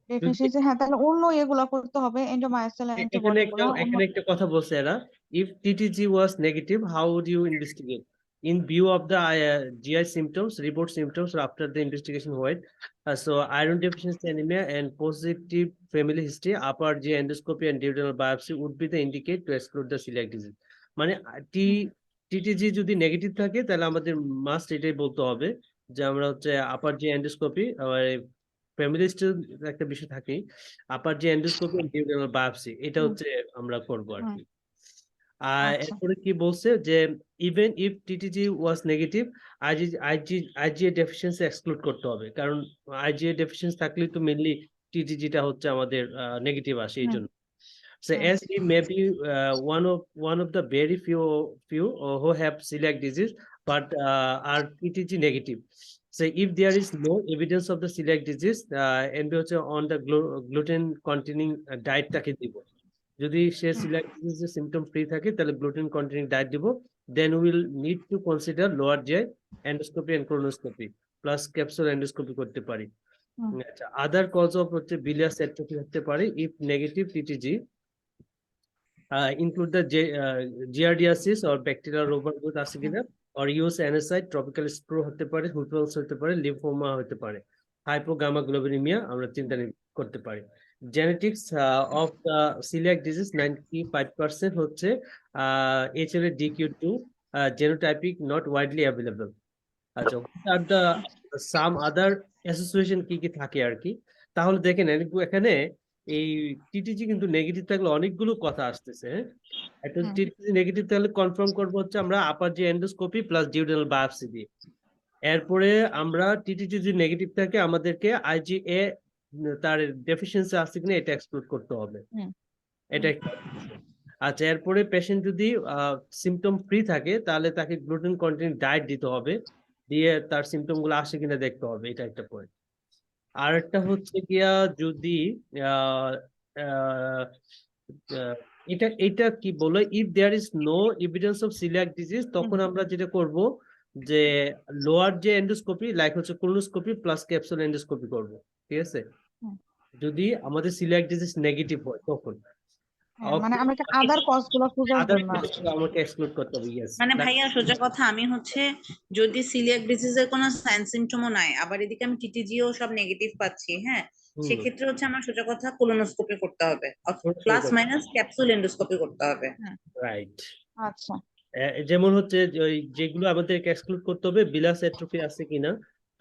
ডেফিসিয়েন্সি, হ্যাঁ, তাহলে অন্য এগুলা করতে হবে, এন্ডোমায়োসিল এখানে অ্যান্টিবডি একটা গুলো অন্য। এখানে একটা কথা বলছে এরা, if TTG was negative how would you investigate in view of the GI symptoms, report symptoms after the investigation what, so iron deficiency anemia and positive family history, upper GI endoscopy and duodenal biopsy would be the indicate to exclude the celiac disease। মানে টিটিজি যদি negative থাকে তাহলে আমাদের must এটাই বলতে হবে যে আমরা হচ্ছে আপার যে এন্ডোস্কোপি, ফ্যামিলি হিস্ট্রি একটা বিষয় থাকে, আপার যে এন্ডোস্কোপি ডিউরেনাল বায়োপসি, এটা হচ্ছে আমরা করব আর কি। আর আচ্ছা। এরপরে কি বলছে যে even if TTG was negative, IgA deficiency exclude করতে হবে, কারণ আইজিএ ডেফিসিয়েন্সি থাকলে তো মেইনলি টিটিজিটা হচ্ছে আমাদের নেগেটিভ আসে এই জন্য। So as he may be one of the very few who have celiac disease but are PTG negative. So if there is no evidence of the celiac disease, and হচ্ছে on the gluten containing diet টাকে দিব। যদি সে celiac disease symptom free থাকে তাহলে gluten containing diet দিব, then we will need to consider lower GI endoscopy and colonoscopy plus capsule endoscopy করতে পারি। আচ্ছা, other cause of হচ্ছে bilious atrophy হতে পারে if negative TTG, include the giardiasis or bacterial overgrowth আছে কিনা, or use NSAID, tropical screw হতে পারে, হুটলস হতে পারে, লিম্ফোমা হতে পারে, হাইপোগামাগ্লোবিনিমিয়া আমরা চিন্তা করতে পারি। Genetics of the coeliac disease 95% হচ্ছে HLA-DQ2 genotypic, not widely available. আচ্ছা, are the some other association কি কি থাকে আর কি, তাহলে দেখেন এখানে এই টিটিজি কিন্তু নেগেটিভ থাকলে অনেকগুলো কথা আসতেছে। একটা টিটিজি নেগেটিভ থাকলে কনফার্ম করবো হচ্ছে আমরা আপার যে এন্ডোস্কোপি প্লাস ডিউডেনাল বায়োপসি দিয়ে। এরপরে আমরা টিটিজি যদি নেগেটিভ থাকে আমাদেরকে আইজিএ তার ডেফিসিয়েন্সি আছে কিনা এটা এক্সক্লুড করতে হবে, এটা একটা। আচ্ছা, এরপরে পেশেন্ট যদি সিমটম ফ্রি থাকে তাহলে তাকে গ্লুটেন কন্টেন্ট ডায়েট দিতে হবে, দিয়ে তার সিমটম গুলো আসে কিনা দেখতে হবে, এটা একটা পয়েন্ট। আর একটা হচ্ছে গিয়া যদি আহ আহ এটা এটা কি বলে, if there is no evidence of celiac disease, তখন আমরা যেটা করব যে লোয়ার যে এন্ডোস্কোপি লাইক হচ্ছে কোলোনোস্কোপি প্লাস ক্যাপসুল এন্ডোস্কোপি করব, ঠিক আছে, যদি আমাদের সিলিয়াক ডিজিজ নেগেটিভ হয় তখন। মানে আমাকে আদার কজ গুলো খোঁজার আদার জন্য আর কি। আমাকে এক্সক্লুড করতে হবে, ইয়েস। মানে ভাইয়া সোজা কথা, আমি হচ্ছে যদি সিলিয়াক ডিজিজের কোনো সাইন সিমটমও নাই, আবার এদিকে আমি টিটিজিও সব নেগেটিভ পাচ্ছি, হ্যাঁ, সেক্ষেত্রে হচ্ছে আমার সোজা কথা কোলোনোস্কোপি করতে হবে, প্লাস মাইনাস ক্যাপসুল এন্ডোস্কোপি করতে হবে। রাইট। আচ্ছা। যেমন হচ্ছে ওই যেগুলো আমাদেরকে এক্সক্লুড করতে হবে, বিলাস অ্যাট্রফি আছে কিনা,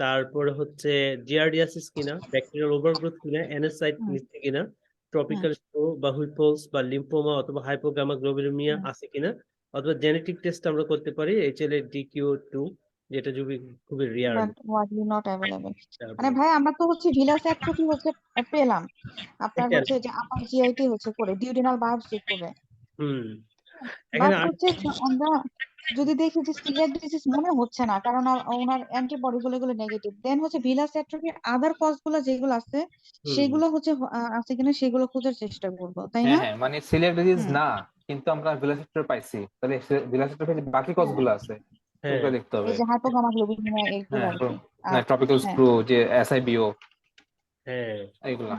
তারপরে হচ্ছে জিয়ার্ডিয়াসিস কিনা, ব্যাকটেরিয়াল ওভারগ্রোথ কিনা, এনএসাইড নিচ্ছে কিনা, ট্রপিক্যাল স্ট্রো বা হুইপলস বা লিম্ফোমা অথবা হাইপোগামাগ্লোবিনিমিয়া আছে কিনা, অথবা জেনেটিক টেস্ট আমরা করতে পারি HLA-DQ2, যেটা খুবই rare. But widely not available. মানে ভাই আমরা তো হচ্ছে ভিলাস অ্যাট্রফি হচ্ছে পেলাম, আপনার হচ্ছে যে আপার জিআইটি হচ্ছে করে ডিউডিনাল বায়োপসি করে, বাট হচ্ছে আমরা যদি দেখি যে সিলিয়াক ডিজিজ মনে হচ্ছে না, কারণ ওনার অ্যান্টিবডি গুলো নেগেটিভ, দেন হচ্ছে ভিলাস অ্যাট্রফির আদার কজ গুলো যেগুলো আছে সেগুলো হচ্ছে আছে কিনা সেগুলো খোঁজার চেষ্টা করবো, তাই হ্যাঁ না? হ্যাঁ, মানে সিলিয়াক ডিজিজ না কিন্তু আমরা ভেলোসিপিটার পাইছি, তাহলে ভেলোসিপিটার বাকি কজগুলো আছে ওগুলো দেখতে হবে। এই যে হাইপোগামাগ্লোবিনিমিয়া এগুলো হ্যাঁ, আর কি। ট্রপিক্যাল স্ক্রু, যে এসআইবিও, হ্যাঁ এইগুলা।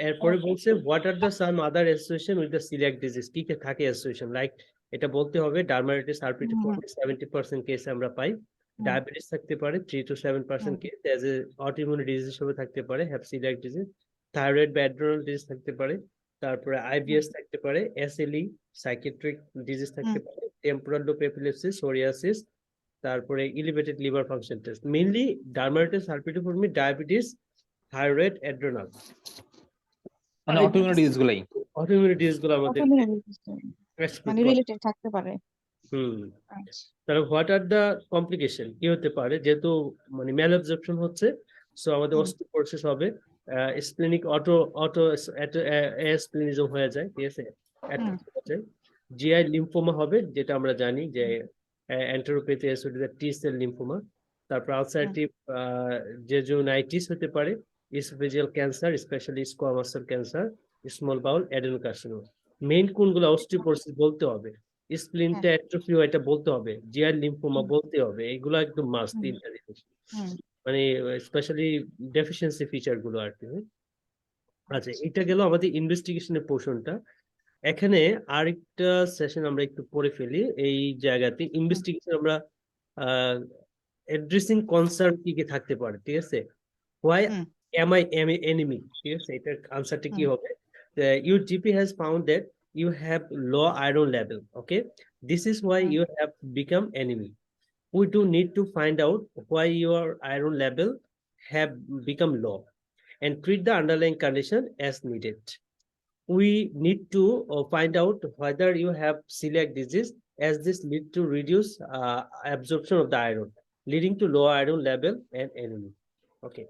এরপরে বলছে what are the some other association with the coeliac disease, কি কি থাকে অ্যাসোসিয়েশন, লাইক এটা বলতে হবে ডার্মাটাইটিস আরপিটিফর্মিস 70% কেসে আমরা পাই, ডায়াবেটিস থাকতে পারে 3 to 7% case, as a autoimmune disease হিসেবে থাকতে পারে, হ্যাভ সিলিয়াক ডিজিজ, থাইরয়েড বা অ্যাড্রেনাল ডিজিজ থাকতে পারে, তারপরে আইবিএস থাকতে পারে, এসএলই সাইকিয়াট্রিক ডিজিজ থাকতে পারে, টেম্পোরাল লোব এপিলেপসি, সোরিয়াসিস, তারপরে elevated liver function test, mainly dermatitis herpetiformis, diabetes, thyroid, adrenal, মানে অটোইমিউন ডিজিজ গুলাই, অটোইমিউন ডিজিজ গুলো আমাদের মানে রিলেটেড থাকতে পারে। তাহলে হোয়াট আর দ্য কমপ্লিকেশন, কি হতে পারে, যেহেতু মানে ম্যালঅ্যাবজর্পশন হচ্ছে, সো আমাদের অস্টিওপোরোসিস হবে, স্প্লেনিক অটো অটো স্প্লেনিজম হয়ে যায়, ঠিক আছে, জিআই লিম্ফোমা হবে, যেটা আমরা জানি যে enteropathy associated T cell lymphoma, তারপর আলসারেটিভ জেজুনাইটিস হতে পারে, oesophageal cancer, specially squamous cell cancer, small bowel adenocarcinoma. Main কোনগুলো অস্টিওপোরোসিস বলতে হবে, স্প্লিনটা অ্যাট্রোফিও এটা বলতে হবে, জিআর লিম্ফোমা বলতে হবে, এগুলো একদম মাস্ট তিনটা জিনিস, মানে স্পেশালি ডেফিসিয়েন্সি ফিচার গুলো আর কি। আচ্ছা, এটা গেল আমাদের ইনভেস্টিগেশনের পোর্শনটা। এখানে আরেকটা সেশন আমরা একটু পড়ে ফেলি এই জায়গাতে। ইনভেস্টিগেশন আমরা অ্যাড্রেসিং কনসার্ন কি কি থাকতে পারে, ঠিক আছে? হোয়াই am I enemy, ঠিক আছে, এটার আনসারটা কি হবে? Your GP has found that you have low iron level, okay, this is why you have become enemy. We do need to find out why your iron level have become low and treat the underlying condition as needed. We need to find out whether you have celiac disease, as this lead to reduce absorption of the iron, leading to low iron level and anemia. Okay,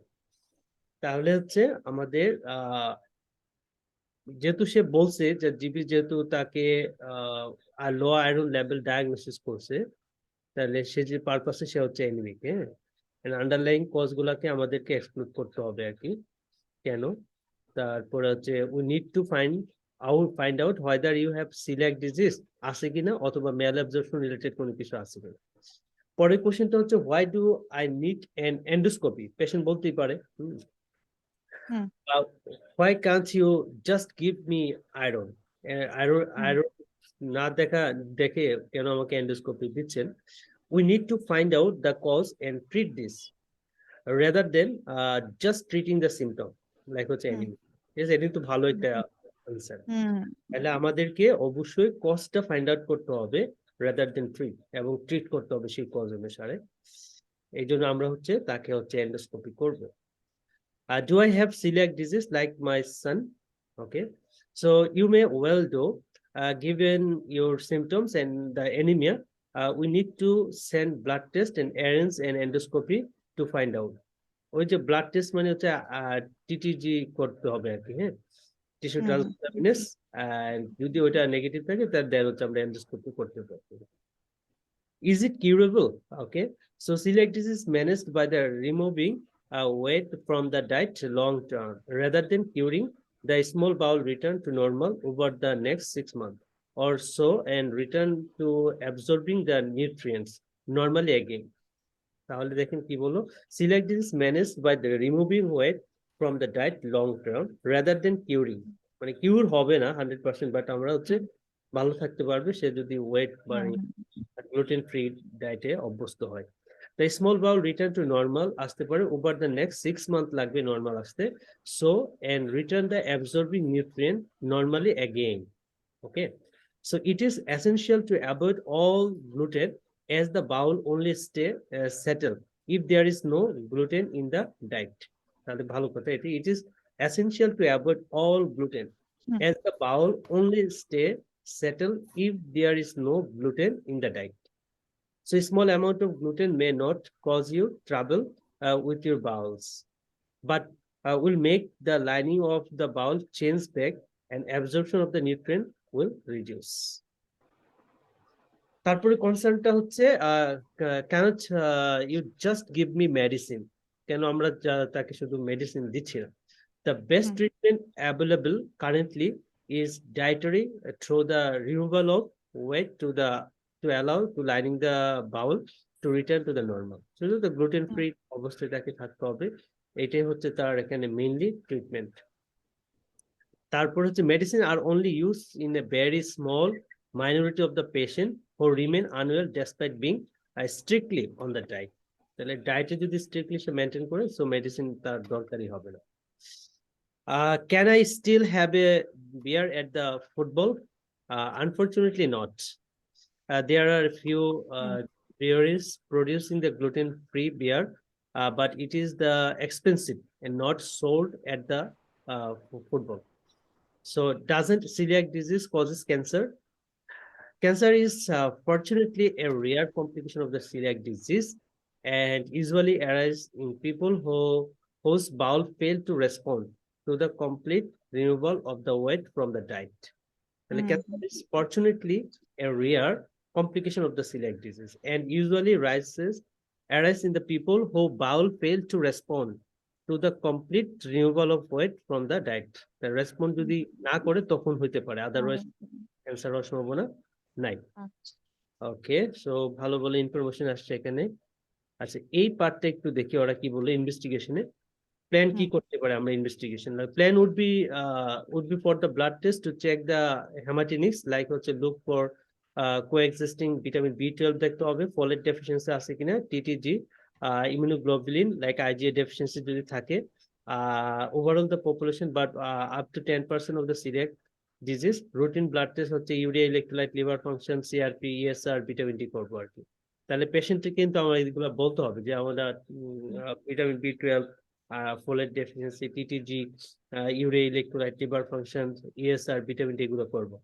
তাহলে হচ্ছে আমাদের যেহেতু সে বলছে যে GP যেহেতু তাকে লো iron level diagnosis করছে, তাহলে সে যে পারপাসে সে হচ্ছে এনিমিক, হ্যাঁ, আন্ডারলাইং কজ গুলাকে আমাদেরকে এক্সক্লুড করতে হবে আর কি, কেন। তারপরে হচ্ছে we need to find out whether you have celiac disease আছে কিনা, অথবা মেল অ্যাবজর্পশন রিলেটেড কোনো কিছু আছে কিনা। পরের কোশ্চেনটা হচ্ছে why do I need an endoscopy, patient বলতেই পারে। Why can't you just give me iron? Iron না দেখে কেন আমাকে এন্ডোস্কোপি দিচ্ছেন? We need to find out the cause and treat this rather than just treating the symptom, like হচ্ছে anemia. Yes, এটা তো ভালো একটা আনসার। তাহলে আমাদেরকে অবশ্যই কজটা ফাইন্ড আউট করতে হবে rather than treat, এবং ট্রিট করতে হবে সেই কজ অনুসারে। এই জন্য আমরা হচ্ছে তাকে হচ্ছে এন্ডোস্কোপি করব। Do I have celiac disease like my son? Okay, so you may well do. Given your symptoms and the anemia, we need to send blood test and arrange an endoscopy to find out. ওই যে blood test মানে হচ্ছে টিটিজি করতে হবে আর কি, হ্যাঁ, tissue ট্রান্সফারমিনেস, যদি ওটা নেগেটিভ থাকে তাহলে হচ্ছে আমরা এন্ডোস্কোপি করতে পারবো। Is it curable? Okay, so celiac disease is managed by the removing weight from the diet long term rather than curing. The small bowel return to normal over the next 6 months or so and return to absorbing the nutrients normally again. তাহলে দেখেন কি বললো, celiac disease managed by the removing weight from the diet long term rather than curing, মানে কিউর হবে না 100%, but আমরা হচ্ছে ভালো থাকতে পারবে সে যদি ওয়েট বাড়িয়ে gluten free ডায়েটে অভ্যস্ত হয়। The small bowel return to normal আসতে পারে over the next 6 months লাগবে নরমাল আসতে, so and return the absorbing nutrient normally again. Okay, so it is essential to avoid all gluten as the bowel only stay settled if there is no gluten in the diet. তাহলে ভালো কথা এটি, it is essential to avoid all gluten as the bowel only stay settled if there is no gluten in the diet. So a small amount of gluten may not cause you trouble with your bowels, but will make the lining of the bowel change back and absorption of the nutrient will reduce. তারপরে কনসার্নটা হচ্ছে cannot you just give me medicine, কেন আমরা তাকে শুধু medicine দিচ্ছি না। The best treatment available currently is dietary through the removal of weight to allow to lining the bowel to return to the normal. So the gluten free অবস্থায় তাকে থাকতে হবে, এটাই হচ্ছে তার এখানে মেইনলি ট্রিটমেন্ট। তারপর হচ্ছে মেডিসিন আর only used in a very small minority of the patient who remain unwell despite being strictly on the diet. তাহলে ডায়েটে যদি স্ট্রিক্টলি সে মেনটেন করে, সো মেডিসিন তার দরকারই হবে না। Can I still have a beer at the football? Unfortunately not. There are a few breweries producing the gluten-free beer, but it is the expensive and not sold at the football. So doesn't celiac disease causes cancer? Cancer is fortunately a rare complication of the celiac disease and usually arises in people whose bowel fail to respond to the complete removal of the weight from the diet. And cancer is fortunately a rare complication of the celiac disease and usually arises in the people who bowel fail to respond to the complete removal of weight from the diet. The response যদি না করে তখন হইতে পারে, otherwise cancer হওয়ার সম্ভাবনা বেশি। তারপরে হচ্ছে মেডিসিন আর only used in a very small minority of the patient who remain unwell despite being on the diet. So it is essential to avoid all gluten as the bowel only stay settled if there is no gluten in the diet. নাই। আচ্ছা। ওকে, so ভালো ভালো information আসছে এখানে। আচ্ছা, এই পার্টটা একটু দেখি ওরা কি বলে ইনভেস্টিগেশনে। প্ল্যান কি হুম। করতে পারে আমরা investigation? Plan would be for the blood test to check the hematinics, like হচ্ছে look for coexisting vitamin B12 দেখতে হবে, folate deficiency আছে কিনা, TTG, immunoglobulin like IgA deficiency যদি থাকে, overall the population but up to 10% of the celiac disease. routine blood test হচ্ছে urea electrolyte, liver function, CRP, ESR, vitamin D করবো আর কি। তাহলে পেশেন্টকে কিন্তু আমরা এগুলো বলতে হবে যে আমরা vitamin B12, folate deficiency, TTG, urea electrolyte, liver function, ESR, vitamin D এগুলো করবো।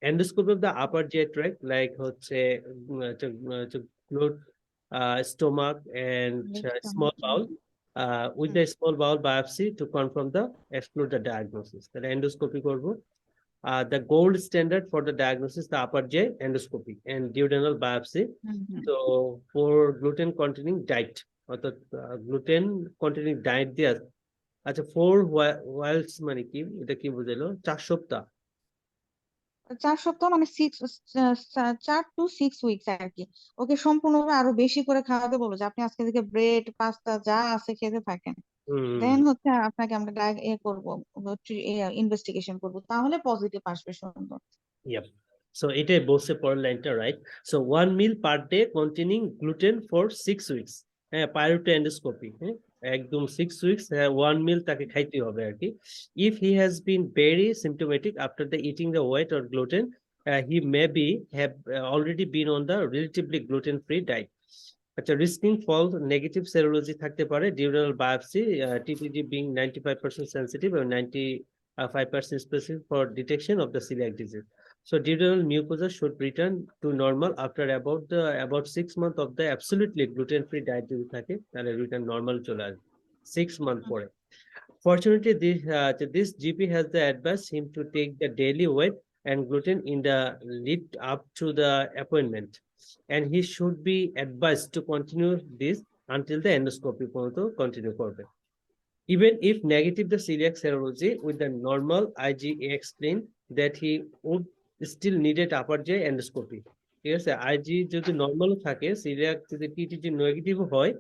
Endoscopy of the upper GI tract like হচ্ছে stomach and small bowel, with the small bowel biopsy to confirm the exclude the diagnosis. তাহলে endoscopy করবো। The gold standard for the diagnosis, the upper GI endoscopy and duodenal biopsy. So for gluten containing diet, অর্থাৎ gluten containing diet দিয়ে আছে। আচ্ছা, 4 ওয়াইলস মানে কি, এটা কি বুঝাইলো? 4 সপ্তাহ। 4 সপ্তাহ মানে 4 to 6 উইকস আর কি। ওকে সম্পূর্ণভাবে আরো বেশি করে খাওয়াতে বলবো, যে আপনি আজকে থেকে ব্রেড পাস্তা যা আছে খেতে থাকেন। দেন হচ্ছে আপনাকে আমরা করবো, ইনভেস্টিগেশন করবো, তাহলে পজিটিভ আসবে সুন্দর। Yep. So এটাই বলছে পরের লাইনটা, right? So 1 meal per day containing gluten for 6 weeks. হ্যাঁ, prior to endoscopy, হ্যাঁ, একদম 6 weeks 1 meal তাকে খাইতে হবে আর কি। If he has been very symptomatic after the eating the wheat or gluten, he may be have already been on the relatively gluten free diet. আচ্ছা, risking false negative serology থাকতে পারে, ডিউরাল biopsy, TTG being 95% sensitive and 95% specific for detection of the celiac disease. So duodenal mucosa should return to normal after about 6 months of the absolutely gluten-free diet যদি থাকে, তাহলে return normal চলে আসবে 6 months পরে। Fortunately, this GP has the advice him to take the daily weight and gluten in the lead up to the appointment, and he should be advised to continue this until the endoscopy পর্যন্ত continue করবে। Even if negative the celiac serology with the normal IgA explain that he would still needed upper GI endoscopy. ঠিক আছে, IG যদি normal থাকে, coeliac যদি TTG negative হয়,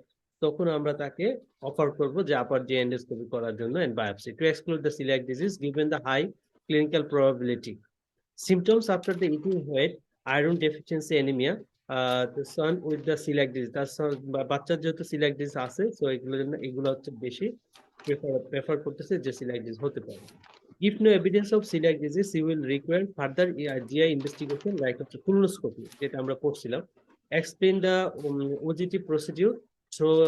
তখন আমরা তাকে অফার করব যে আপার GI endoscopy করার জন্য and biopsy to exclude the celiac disease given the high clinical probability. Symptoms after the eating wheat, iron deficiency anemia, the son with the celiac disease, তার বাচ্চার যেহেতু celiac disease আছে, so এগুলো হচ্ছে বেশি prefer করতেছে যে celiac disease হতে পারে। If no evidence of celiac disease, you will require further GI investigation like colonoscopy, যেটা আমরা পড়ছিলাম। Explain the OGT procedure through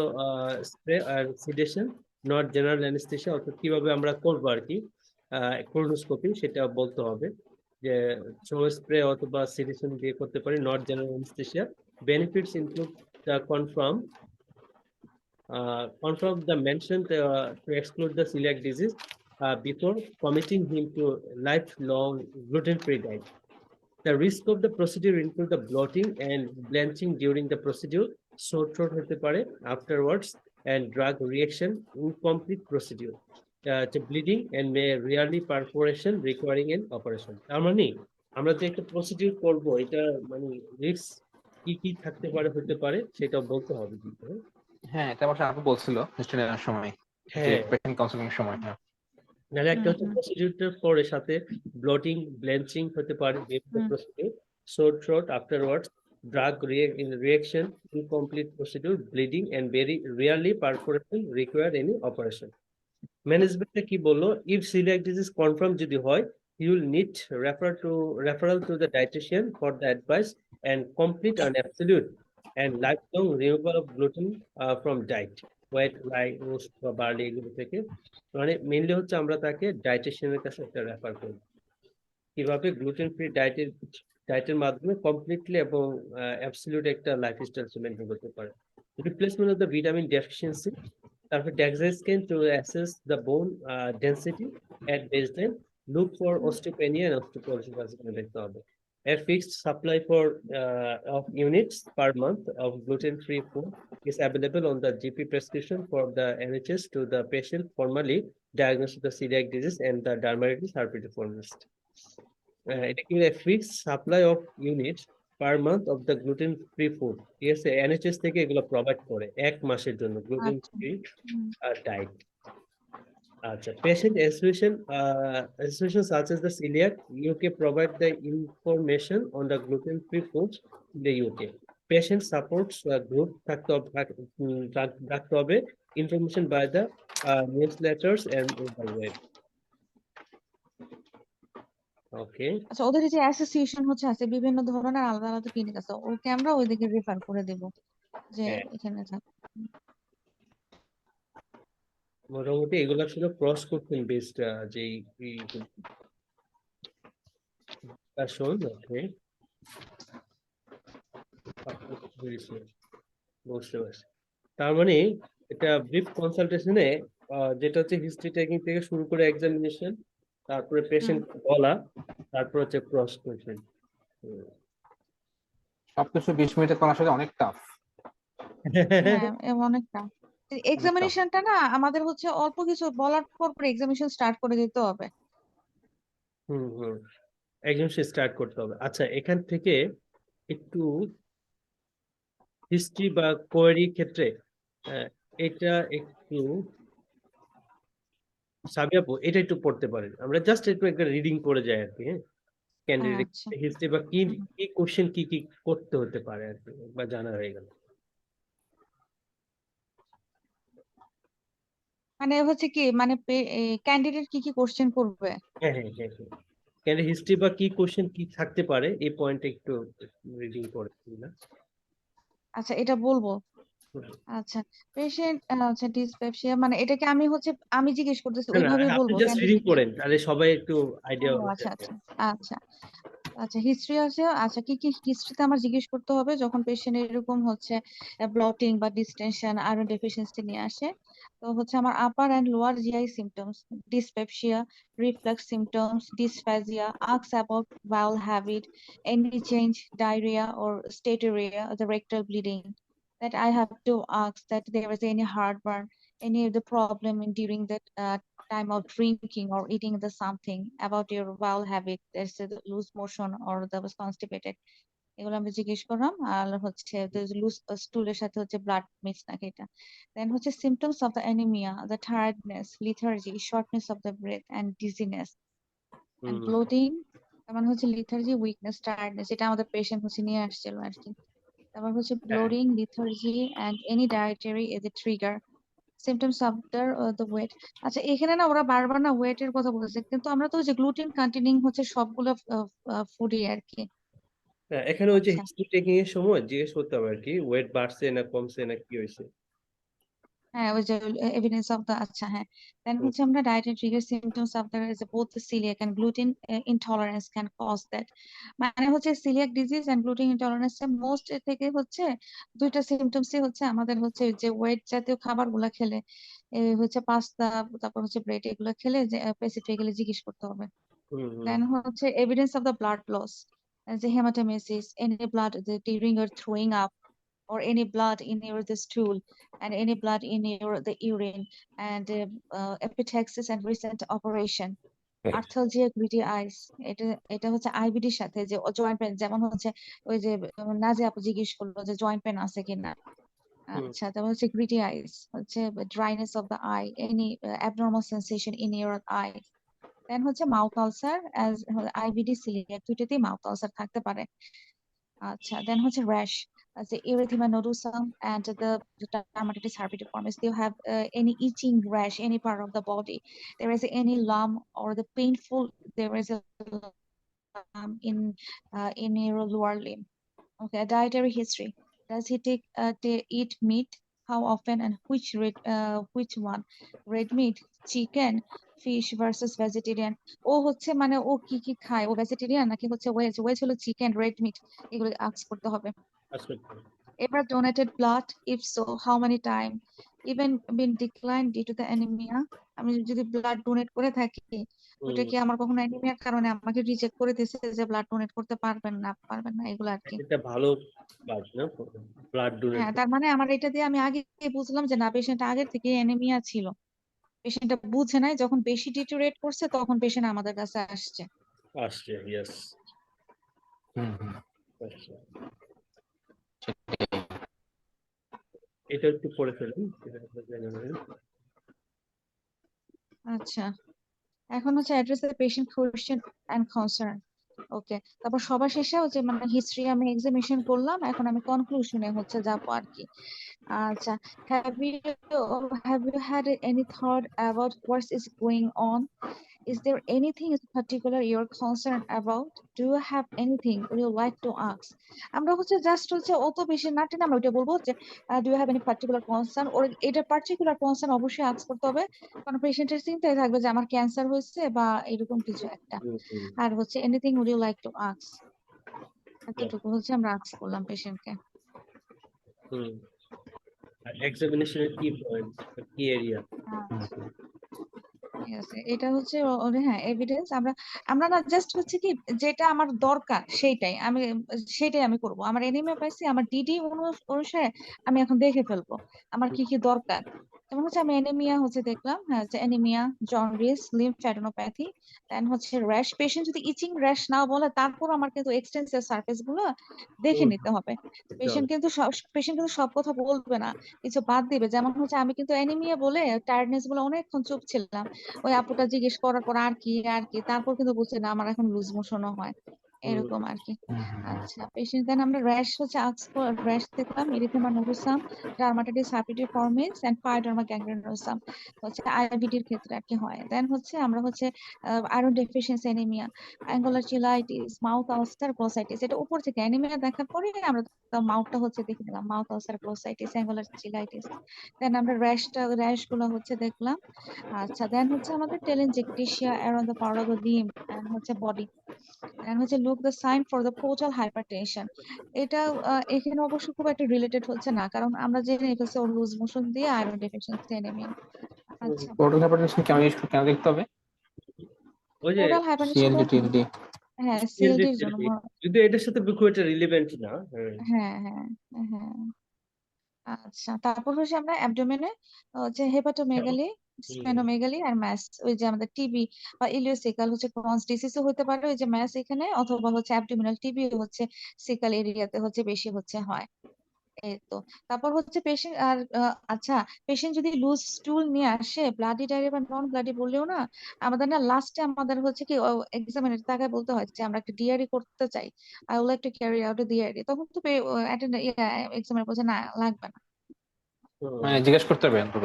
spray or sedation, not general anesthesia, অর্থাৎ কিভাবে আমরা করবো আর কি colonoscopy, সেটা বলতে হবে যে থ্রো স্প্রে অথবা সেডিশন দিয়ে করতে পারি, not general anaesthesia. Benefits include the confirm the mentioned to exclude the celiac disease before committing him to lifelong gluten-free diet. The risk of the procedure include the bloating and blanching during the procedure, sore throat হতে পারে afterwards, and drug reaction, incomplete procedure, to bleeding and may rarely perforation requiring an operation. তার মানে আমরা যে একটা procedure করব, এটা মানে রিস্ক কি কি থাকতে পারে হতে পারে সেটা বলতে হবে কিন্তু। হ্যাঁ, এটা অবশ্য আপু বলছিল হিস্ট্রি নেওয়ার সময়, যে হ্যাঁ, পেশেন্ট কাউন্সিলিং এর সময়। হ্যাঁ, নাহলে একটা হচ্ছে প্রসিডিউরটার পরে সাথে ব্লটিং, ব্লেঞ্চিং হতে পারে, procedure, sore throat afterwards, drug reaction, incomplete procedure, bleeding and very rarely perforation require any operation. ম্যানেজমেন্টে কি বললো? ইফ সিলিয়াক ডিজিজ কনফার্ম যদি হয়, you will need referral to the dietitian for the advice and complete and absolute and lifelong removal of gluten from diet, wheat, rye, roast বা barley এগুলো থেকে। মানে mainly হচ্ছে আমরা তাকে ডায়েটিশিয়ানের কাছে একটা রেফার করব, কিভাবে গ্লুটেন ফ্রি ডায়েটের মাধ্যমে কমপ্লিটলি এবং অ্যাবসলিউট একটা লাইফস্টাইল মেনটেন করতে পারে। Replacement of the vitamin deficiency, তারপর DEXA scan to assess the bone density at baseline, look for osteopenia and osteoporosis দেখতে হবে। A fixed supply of units per month of gluten-free food is available on the GP prescription for the NHS to the patient formally diagnosed with the celiac disease and the dermatitis herpetiformis. It is a fixed supply of units per month of the gluten free food, ঠিক আছে, NHS থেকে এগুলো provide করে 1 মাসের জন্য gluten আচ্ছা free হুম, diet. আচ্ছা, patient association such as the celiac UK provide the information on the gluten-free foods in the UK. Patient supports group থাকতে রাখতে হবে information by the newsletters and the web. Okay. আচ্ছা ওদের যে association হচ্ছে আছে বিভিন্ন ধরনের আলাদা আলাদা ক্লিনিক আছে, ওকে আমরা ওইদিকে রেফার করে দেব যে হ্যাঁ, এখানে থাক। মোটামুটি এগুলো ছিল ক্রস কোশ্চেন বেসড যে discussion. Okay. বুঝতে পারছি। তার মানে এটা ব্রিফ কনসালটেশনে যেটা হচ্ছে হিস্ট্রি টেকিং থেকে শুরু করে এক্সামিনেশন, তারপরে পেশেন্ট বলা, তারপর হচ্ছে ক্রস কোশ্চেন। সবকিছু 20 মিনিটে করা আসলে অনেক টাফ। হ্যাঁ অনেকটা এক্সামিনেশনটা না আমাদের হচ্ছে অল্প কিছু বলার পর এক্সামিনেশন স্টার্ট করে দিতে হবে। হুম হুম, একদম স্টার্ট করতে হবে। আচ্ছা, এখান থেকে একটু হিস্ট্রি বা কোয়েরি ক্ষেত্রে এটা একটু সাবিয়া আপু, এটা একটু পড়তে পারেন, আমরা জাস্ট একটু একটা রিডিং করে যাই আর কি। হ্যাঁ, ক্যান্ডিডেট আচ্ছা হিস্ট্রি বা কি কি কোশ্চেন কি কি করতে হতে পারে আর কি, বা জানা হয়ে গেল। মানে হচ্ছে কি মানে ক্যান্ডিডেট কি কি কোশ্চেন করবে? হ্যাঁ হ্যাঁ হ্যাঁ হ্যাঁ, ক্যান্ডিডেট হিস্ট্রি বা কি কোশ্চেন কি থাকতে পারে এই পয়েন্টে একটু রিডিং করে না। আচ্ছা এটা বলবো। আচ্ছা পেশেন্ট আচ্ছা ডিসপেপসিয়া মানে এটাকে আমি হচ্ছে আমি জিজ্ঞেস করতেছি না না, ওইভাবেই আপনি বলবো জাস্ট রিডিং ক্যান্ডিডেট। করেন, তাহলে সবাই একটু ও আইডিয়া হবে। আচ্ছা আচ্ছা আচ্ছা আচ্ছা হিস্ট্রি আছে। আচ্ছা কি কি হিস্ট্রিতে আমার জিজ্ঞেস করতে হবে যখন পেশেন্ট এরকম হচ্ছে ব্লটিং বা ডিস্টেনশন আয়রন ডেফিসিয়েন্সি নিয়ে আসে? তো হচ্ছে আমার upper and lower GI symptoms, dyspepsia, reflux symptoms, dysphagia, ask about bowel habit, any change, diarrhea or steatorrhea, the rectal bleeding, that I have to ask that there is any heartburn, any of the problem in during that time of drinking or eating the something, about your bowel habit, there's a loose motion or that was constipated, এগুলো আমি জিজ্ঞেস করলাম। আর হচ্ছে loose স্টুলের সাথে হচ্ছে blood mix নাকি এটা। Then হচ্ছে symptoms of the anaemia, the tiredness, lethargy, shortness of the breath and dizziness and hmm bloating. তার মানে হচ্ছে লিথার্জি, উইকনেস, টায়ার্ডনেস, এটা আমাদের পেশেন্ট হচ্ছে নিয়ে আসছিল আর কি। তারপর হচ্ছে হ্যাঁ, bloating, lethargy and any dietary as a trigger, symptoms of the weight. আচ্ছা এখানে না ওরা বারবার না ওয়েটের কথা বলেছে, কিন্তু আমরা তো ওই যে গ্লুটেন কন্টেনিং হচ্ছে সবগুলো ফুডই আর কি। হ্যাঁ, এখানে ওই যে আচ্ছা হিস্ট্রি টেকিং এর সময় জিজ্ঞেস করতে হবে আর কি, ওয়েট বাড়ছে না কমছে না কি হয়েছে। হ্যাঁ ওই যে এভিডেন্স অফ দ্য আচ্ছা হ্যাঁ। দেন হুম হচ্ছে আমরা diet trigger symptoms of the both coeliac and gluten intolerance can cause that. মানে হচ্ছে coeliac disease and gluten intolerance most থেকে হচ্ছে দুইটা সিমটমসই হচ্ছে আমাদের হচ্ছে যে ওয়েট জাতীয় খাবারগুলো খেলে হচ্ছে পাস্তা, তারপর হচ্ছে ব্রেড, এগুলো খেলে যে স্পেসিফিক্যালি জিজ্ঞেস করতে হবে। হুম হুম Then হচ্ছে evidence of the blood loss, as a hematemesis, any blood during your throwing up, or any blood in your the stool, and any blood in your the urine, and epistaxis and recent operation. Arthalgia, gritty eyes, এটা এটা হচ্ছে আইবিডির সাথে যে joint pain, যেমন হচ্ছে ওই যে নাজিয়া আপু জিজ্ঞেস করলো যে জয়েন্ট পেন আছে কিনা। হুম আচ্ছা তারপর হচ্ছে গ্রিটি আইস, হচ্ছে dryness of the eye, any abnormal sensation in your eye. Then হচ্ছে mouth ulcer, as IBD, coeliac দুইটাতেই মাউথ আলসার থাকতে পারে। আচ্ছা দেন হচ্ছে rash, as erythema nodosum and the dermatitis herpetiformis, they have any itching rash any part of the body, there is any lump or the painful, there is a lump in your lower limb. Okay, dietary history, does he eat meat, how often and which one, red meat, chicken, fish versus vegetarian? ও হচ্ছে মানে ও কি কি খায়, ও vegetarian নাকি হচ্ছে veg, veg হলো chicken, red meat, এগুলো ask করতে হবে। আচ্ছা এবার donated blood, if so how many time, even been decline due to the anaemia, আমি যদি ব্লাড ডোনেট করে থাকি ওইটা হুম, কি আমার কখনো অ্যানিমিয়ার কারণে আমাকে রিজেক্ট করে দিয়েছে যে ব্লাড ডোনেট করতে পারবেন না এগুলো আর কি। এটা ভালো কাজ না, ব্লাড ডোনেট। হ্যাঁ তার মানে আমার এটা দিয়ে আমি আগে বুঝলাম যে না পেশেন্ট আগের থেকে অ্যানিমিয়া ছিল, পেশেন্টটা বুঝে নাই, যখন বেশি ডিটোরেট করছে তখন পেশেন্ট আমাদের কাছে আসছে। আসছে, ইয়েস। হুম হুম। আচ্ছা, এটা একটু পড়ে ফেলুন, এটা আপনারা জেনে নেবেন। আচ্ছা, এখন হচ্ছে address the patient question and concern. Okay, তারপর সবার শেষে হচ্ছে মানে হিস্ট্রি আমি এক্সামিনেশন করলাম, এখন আমি কনক্লুশনে হচ্ছে যাবো আর কি। আচ্ছা, have you had any thought about what is going on? Is there anything in particular you're concerned about? Do you have anything would you like to ask? আমরা হচ্ছে জাস্ট হচ্ছে অত বেশি না টেনে আমরা ওইটা বলবো যে do you have any particular concern, ওর এটা পার্টিকুলার কনসার্ন অবশ্যই আস্ক করতে হবে, কারণ পেশেন্টের চিন্তায় থাকবে যে আমার ক্যান্সার হয়েছে বা এরকম কিছু একটা। আর হচ্ছে anything would you like to ask, এতটুকু হচ্ছে আমরা আস্ক করলাম পেশেন্টকে। এক্সামিনেশনের কি পয়েন্ট, কি এরিয়া? ঠিক আছে, এটা হচ্ছে হ্যাঁ এভিডেন্স। আমরা আমরা না জাস্ট হচ্ছে কি যেটা আমার দরকার সেটাই আমি করব। আমার এনিমিয়া পাইছি, আমার ডিডি অনুসারে আমি এখন দেখে ফেলবো আমার কি কি দরকার। যেমন হচ্ছে আমি এনিমিয়া হচ্ছে দেখলাম, হ্যাঁ হচ্ছে এনিমিয়া, জন্ডিস, লিম্ফ্যাডেনোপ্যাথি, দেন হচ্ছে র্যাশ। পেশেন্ট যদি ইচিং র্যাশ না বলে তারপর আমার কিন্তু এক্সটেন্সিভ সারফেস গুলো দেখে নিতে হবে। পেশেন্ট কিন্তু সব কথা বলবে না, কিছু বাদ দিবে। যেমন হচ্ছে আমি কিন্তু এনিমিয়া বলে টায়ার্ডনেস বলে অনেকক্ষণ চুপ ছিলাম, ওই আপুটা জিজ্ঞেস করার পর আর কি আর কি, তারপর কিন্তু বলছে না আমার এখন লুজ মোশনও হয়, এরকম আর কি। আচ্ছা, পেশেন্ট দেন আমরা র্যাশ হচ্ছে র্যাশ দেখলাম, erythema nodosum, dermatitis হার্পিটিফর্মিস and pyoderma গ্যাংগ্রেনোসাম হচ্ছে আইবিডির ক্ষেত্রে আর কি হয়। দেন হচ্ছে আমরা হচ্ছে iron deficiency anaemia, angular cheilitis, mouth ulcer, glossitis. এটা উপর থেকে অ্যানিমিয়া দেখার পরে আমরা মাউথটা হচ্ছে দেখে নিলাম, mouth ulcer, glossitis, angular cheilitis. Then আমরা র্যাশ গুলো হচ্ছে দেখলাম। আচ্ছা, দেন হচ্ছে আমাদের telangiectasia around the part of the limb and হচ্ছে বডি, এন্ড হচ্ছে look the sign for the portal hypertension. এটা এখানে অবশ্য খুব একটা রিলেটেড হচ্ছে না, কারণ আমরা জেনে নিতেছি ওর লুজ মোশন দিয়ে আয়রন ডেফিসিয়েন্সি অ্যানিমিয়া। আচ্ছা, পোর্টাল হাইপারটেনশন কেন দেখতে হবে? ওই যে পোর্টাল হাইপারটেনশন সিএলডি টিএলডি। হ্যাঁ CLD সিএলডির জন্য যদি এটার সাথে খুব একটা রিলেভেন্ট না। হ্যাঁ হ্যাঁ হ্যাঁ। আচ্ছা, তারপর হচ্ছে আমরা অ্যাবডোমেনে যে হেপাটোমেগালি, স্প্লেনোমেগালি আর ম্যাস, ওই যে আমাদের টিবি বা ইলিওসিকাল হচ্ছে ক্রনস ডিসিজও হতে পারে, ওই যে ম্যাস এখানে, অথবা হচ্ছে অ্যাবডোমিনাল টিবি হচ্ছে সিকাল এরিয়াতে হচ্ছে বেশি হচ্ছে হয়। এই তো, তারপর হচ্ছে পেশেন্ট আর আচ্ছা, পেশেন্ট যদি লুজ স্টুল নিয়ে আসে, ব্লাডি ডায়রিয়া বা নন ব্লাডি বললেও না, আমাদের না লাস্টে আমাদের হচ্ছে কি এক্সামিনের টাকায় বলতে হয় যে আমরা একটা ডিআরই করতে চাই, I would like to carry out a DRE. তখন তো এক্সামিনের বলছে না লাগবে না। মানে জিজ্ঞেস করতে হবে অন্তত।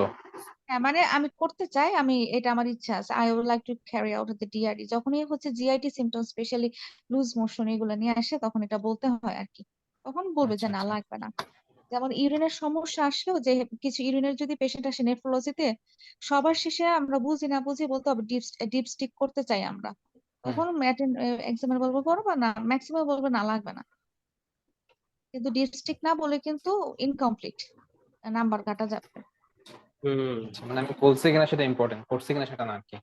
হ্যাঁ মানে আমি করতে চাই, এটা আমার ইচ্ছা আছে, I would like to carry out the DRD. যখনই হচ্ছে GIT symptom, specially loose motion এগুলো নিয়ে আসে, তখন এটা বলতে হয় আর কি, তখন বলবে আচ্ছা যে না আচ্ছা। লাগবে না। যেমন ইউরিনের সমস্যা আসলেও, যে কিছু ইউরিনের যদি পেশেন্ট আসে নেফ্রোলজিতে, সবার শেষে আমরা বুঝি না বুঝি বলতে হবে ডিপ স্টিক করতে চাই আমরা, তখন এক্সামিনার বলবো করবো না, ম্যাক্সিমাম বলবে না লাগবে না। কিন্তু ডিপ স্টিক না বলে কিন্তু ইনকমপ্লিট, নাম্বার কাটা যাবে। মানে আমি বলছি কিনা সেটা ইম্পর্টেন্ট, করছি কিনা সেটা না আর কি।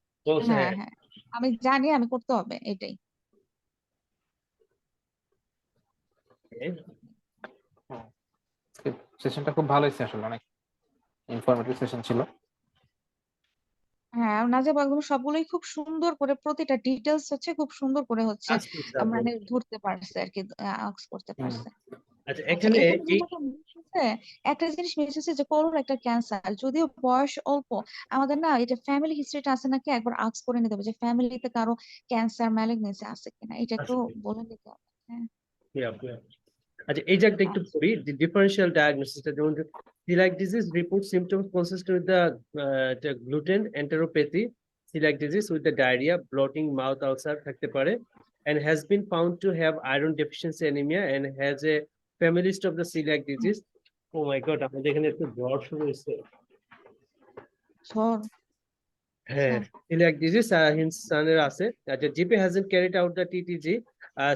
হ্যাঁ হ্যাঁ, আমি জানি আমি করতে হবে এটাই। সেশনটা খুব ভালো হয়েছে আসলে, অনেক ইনফরমেটিভ সেশন ছিল। হ্যাঁ, নাজেব একদম সবগুলোই খুব সুন্দর করে, প্রতিটা ডিটেলস হচ্ছে খুব সুন্দর করে হচ্ছে মানে ধরতে পারছে আর কি, আক্স করতে পারছে। আচ্ছা, আচ্ছা, এখানে এখানে যেটা miss হচ্ছে, একটা জিনিস মিস হচ্ছে যে কোলন একটা ক্যান্সার, যদিও বয়স অল্প, আমাদের না এটা ফ্যামিলি হিস্ট্রিটা আছে নাকি একবার আক্স করে নিতে হবে, যে ফ্যামিলিতে কারো ক্যান্সার ম্যালিগনেন্সি আছে কিনা, এটা একটু বলে নিতে হবে। হ্যাঁ আচ্ছা, এই জায়গাটা একটু পড়ি, যে ডিফারেন্সিয়াল ডায়াগনোসিসটা, যেমন celiac disease report symptoms consistent with the gluten enteropathy, celiac disease with the diarrhea, bloating, mouth ulcer থাকতে পারে, and has been found to have iron deficiency anemia and has a family history of the celiac disease. Oh my god, আমাদের এখানে একটু জ্বর শুরু হয়েছে। ঝড়। হ্যাঁ, celiac disease হিন্সনের আছে। আচ্ছা, GP hasn't carried out the TTG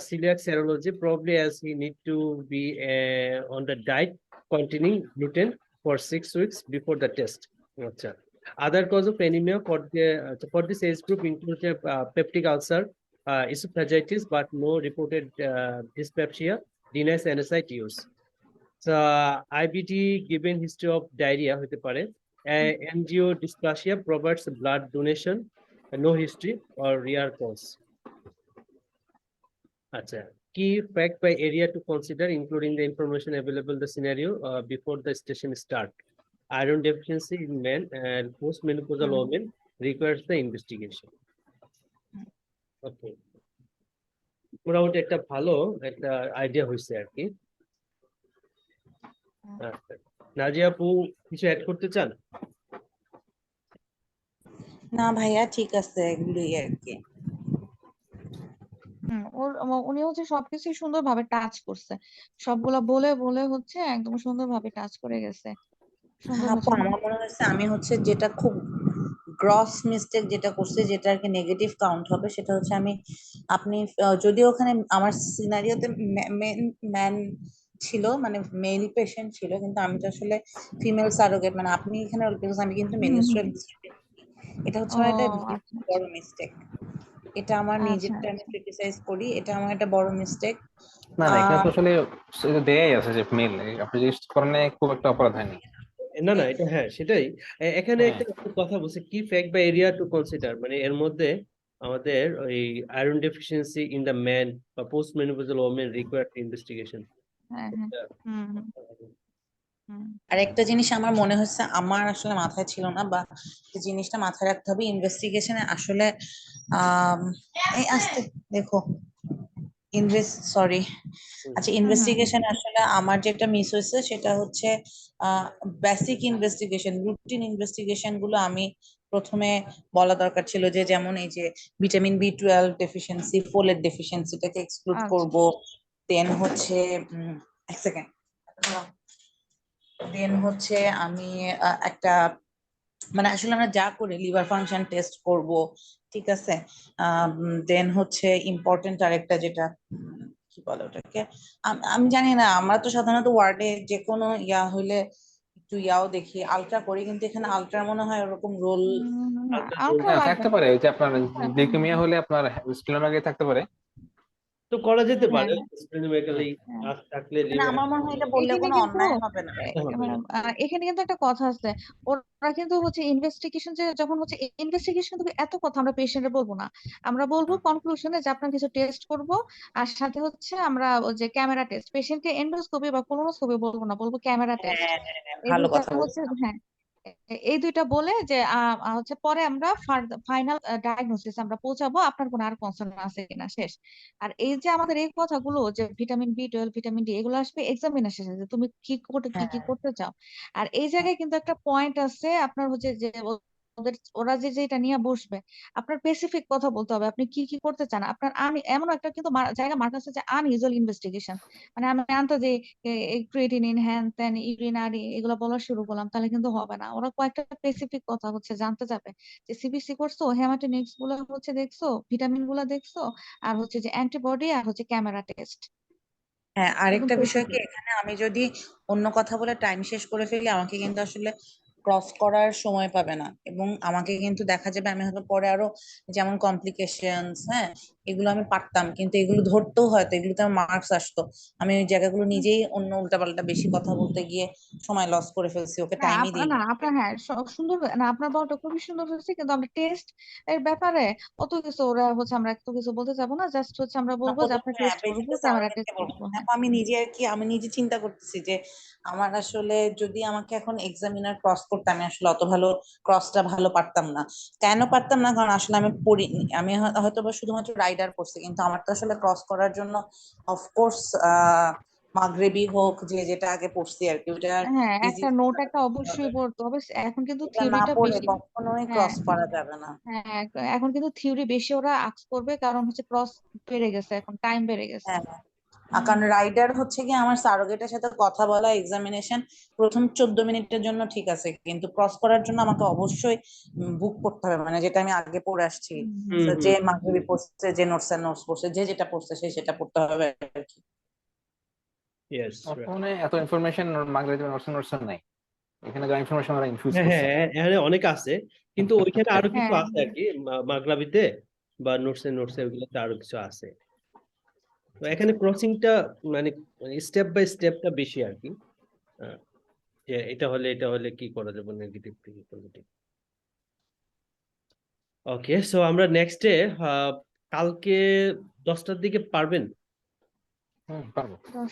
celiac serology, probably as he need to be on the diet containing gluten for 6 weeks before the test. আচ্ছা, other cause of anemia for this age group include peptic ulcer, esophagitis, but no reported dyspepsia, denies NSAID use. So, IBD given history of diarrhea হতে পারে, angiodysplasia provides blood donation, no history or rare cause. আচ্ছা, key fact by area to consider, including the information available the scenario before the station start. Iron deficiency in men and postmenopausal women requires the investigation. Okay, মোটামুটি একটা ভালো একটা idea হয়েছে আর কি। আচ্ছা, নাজিয়া আপু কিছু অ্যাড করতে চান? না ভাইয়া, ঠিক আছে, এগুলোই আর কি। উনি হচ্ছে সবকিছু সুন্দরভাবে টাচ করছে, সবগুলা বলে বলে হচ্ছে একদম সুন্দরভাবে টাচ করে গেছে, সুন্দর হ্যাঁ আপু, হচ্ছে। আমার মনে হচ্ছে আমি হচ্ছে যেটা খুব গ্রস মিস্টেক যেটা করছে, যেটা আর কি নেগেটিভ কাউন্ট হবে, সেটা হচ্ছে আমি, আপনি যদিও ওখানে আমার সিনারিওতে ম্যান ছিল, মানে মেল পেশেন্ট ছিল, কিন্তু আমি তো আসলে ফিমেল সারোগেট, মানে আপনি এখানে because আমি কিন্তু হুম হুম। মেনস্ট্রুয়াল, এটা হচ্ছে ও আমার একটা আচ্ছা বড় মিস্টেক। এটা আমার আচ্ছা নিজেরটা আমি আচ্ছা। ক্রিটিসাইজ করি, এটা আমার একটা বড় মিস্টেক। না না, এখানে তো আসলে এটা দেয়াই আছে যে মেল, আপনি রেজিস্টার করেন নাই, খুব একটা অপরাধ হয়নি। না না, এটা হ্যাঁ সেটাই। এখানে হ্যাঁ একটা কথা বলছে কি ফ্যাক্ট বা এরিয়া টু কনসিডার, মানে এর মধ্যে আমাদের ওই iron deficiency in the man বা post menopausal women required investigation. হ্যাঁ হ্যাঁ। হুম হুম হুম। আর একটা জিনিস আমার মনে হচ্ছে, আমার আসলে মাথায় ছিল না, বা যে জিনিসটা মাথায় রাখতে হবে ইনভেস্টিগেশনে আসলে, আহ এই আসতে দেখো, সরি, আচ্ছা, হুম হুম। ইনভেস্টিগেশন আসলে আমার যেটা মিস হয়েছে সেটা হচ্ছে বেসিক ইনভেস্টিগেশন, রুটিন ইনভেস্টিগেশন গুলো আমি প্রথমে বলা দরকার ছিল, যে যেমন এই যে ভিটামিন B12 ডেফিসিয়েন্সি, ফোলেট ডেফিসিয়েন্সিটাকে এক্সক্লুড আচ্ছা। করব। দেন হচ্ছে এক সেকেন্ড, দেন হচ্ছে আমি একটা, মানে আসলে আমরা যা করি লিভার ফাংশন টেস্ট করব, ঠিক আছে। দেন হচ্ছে ইম্পর্টেন্ট আরেকটা যেটা, কি বলে ওটাকে, আমি জানি না, আমরা তো সাধারণত ওয়ার্ডে যে কোনো ইয়া হইলে একটু ইয়াও দেখি, আলট্রা করি, কিন্তু এখানে আলট্রা মনে হয় ওরকম রোল। আলট্রা হ্যাঁ, লাগবে থাকতে না। পারে, ওই যে আপনার হ্যাঁ হ্যাঁ লিউকেমিয়া হলে আপনার স্প্লেনোমেগালি থাকতে পারে। তো করা যেতে হ্যাঁ পারে হ্যাঁ স্প্লেনোমেগালি হ্যাঁ। থাকলে মানে লিভার আমার মনে হয় এটা বললে এখানে কোনো কিন্তু অন্যায় হবে না। হবে না। এখানে কিন্তু একটা কথা আছে, ওরা কিন্তু হচ্ছে ইনভেস্টিগেশন, যে যখন হচ্ছে ইনভেস্টিগেশন কিন্তু এত কথা আমরা পেশেন্টে বলবো না, আমরা বলবো কনক্লুশনে যে আপনার কিছু টেস্ট করব, আর সাথে হচ্ছে আমরা ওই যে ক্যামেরা টেস্ট, পেশেন্টকে এন্ডোস্কোপি বা কোলোনোস্কোপি বলবো না, বলবো ক্যামেরা টেস্ট। হ্যাঁ হ্যাঁ হ্যাঁ, এই ভালো দুইটা কথা হচ্ছে, বলছেন। হ্যাঁ, এই দুইটা বলে যে হচ্ছে পরে আমরা ফাইনাল ডায়াগনোসিস আমরা পৌঁছাবো, আপনার কোনো আর কনসার্ন আছে কিনা, শেষ। আর এই যে আমাদের এই কথাগুলো যে ভিটামিন B12 ভিটামিন D এগুলো আসবে এক্সামিনেশন শেষে, যে তুমি কি করতে কি হ্যাঁ কি করতে চাও। আর এই জায়গায় কিন্তু একটা পয়েন্ট আছে আপনার হচ্ছে যে ওরা যে যেটা নিয়ে বসবে, আপনার স্পেসিফিক কথা বলতে হবে, আপনি কি কি করতে চান। আপনার এমন একটা কিন্তু জায়গা মার্ক আছে যে আনইউজুয়াল ইনভেস্টিগেশন, মানে আমি আনতে যে ক্রিয়েটিনিন হ্যান ত্যান ইউরিনারি এগুলো বলা শুরু করলাম, তাহলে কিন্তু হবে না। ওরা কয়েকটা স্পেসিফিক কথা হচ্ছে জানতে যাবে, যে সিবিসি করছো, হেমাটোনিক্স গুলো হচ্ছে দেখছো, ভিটামিন গুলো দেখছো, আর হচ্ছে যে অ্যান্টিবডি, আর হচ্ছে ক্যামেরা টেস্ট, হ্যাঁ, একদম আরেকটা বিষয় কি, স্পেসিফিক। এখানে আমি যদি অন্য কথা বলে টাইম শেষ করে ফেলি, আমাকে কিন্তু আসলে ক্রস করার সময় পাবে না, এবং আমাকে কিন্তু দেখা যাবে আমি হয়তো পরে আরো, যেমন কমপ্লিকেশনস, হ্যাঁ, এগুলো আমি পারতাম, কিন্তু এগুলো ধরতেও হয়তো এগুলোতে আমার মার্কস আসতো, আমি ওই জায়গাগুলো নিজেই অন্য উল্টাপাল্টা বেশি কথা বলতে গিয়ে সময় লস করে ফেলছি, ওকে না টাইমই আপনার, দিইনি। না আপনার, হ্যাঁ সুন্দর না, আপনার বলটা খুবই সুন্দর হয়েছে, কিন্তু আমরা টেস্ট এর ব্যাপারে অত কিছু ওরা হচ্ছে আমরা এত কিছু বলতে যাবো না, জাস্ট হচ্ছে আমরা বলবো যে আপনার প্রথমে টেস্ট করবো, পেশেন্টের ক্যামেরা সার্টিফিকেটকে টেস্ট বলবো, করবো, হ্যাঁ। দেখো আমি নিজে আর কি, আমি নিজে চিন্তা করতেছি যে আমার আসলে যদি আমাকে এখন এক্সামিনার ক্রস করতে, আমি আসলে অত ভালো ক্রসটা ভালো পারতাম না। কেন পারতাম না? কারণ আসলে আমি পড়িনি, আমি হয়তো বা শুধুমাত্র রাইডার পড়ছি, কিন্তু আমার তো আসলে ক্রস করার জন্য অফকোর্স মাগরেবি হোক, যে যেটা আগে পড়ছি আর কি, ওটা হ্যাঁ ইজি একটা নোট একটা অবশ্যই পড়তে হবে, এখন কিন্তু এটা না থিওরিটা পড়ে বেশি। কখনোই হ্যাঁ ক্রস করা যাবে না। হ্যাঁ, এখন কিন্তু থিওরি বেশি ওরা আক্স করবে, কারণ হচ্ছে ক্রস বেড়ে গেছে, এখন টাইম বেড়ে গেছে। হ্যাঁ, হুম। কারণ রাইডার হচ্ছে কি, আমার সারোগেটের সাথে কথা বলা এক্সামিনেশন প্রথম 14 মিনিটের জন্য ঠিক আছে, কিন্তু ক্রস করার জন্য আমাকে অবশ্যই বুক করতে হবে, মানে যেটা আমি আগে পড়ে আসছি। হুম। হুম So, হুম। যে মাগরিবি পড়ছে, যে নোটস পড়ছে, যে যেটা পড়ছে সে সেটা পড়তে হবে আর কি। ইয়েস। বর্তমানে এত ইনফরমেশন মার্কেটে নোটস নোটস নাই, এখানে যা ইনফরমেশন ওরা ইনফিউজ হ্যাঁ করছে। হ্যাঁ, এখানে অনেক আছে, কিন্তু ওইখানে আরো কিছু হ্যাঁ আছে আর কি, মাগলাবিতে বা নোটসে ওইগুলোতে আরো কিছু আছে। তো এখানে ক্রসিংটা মানে স্টেপ বাই স্টেপটা বেশি আর কি। আহ, যে এটা হলে কি করা যাবে, নেগেটিভ থেকে পজিটিভ। ওকে, সো আমরা নেক্সট ডে কালকে 10টার দিকে পারবেন? পারবো। 10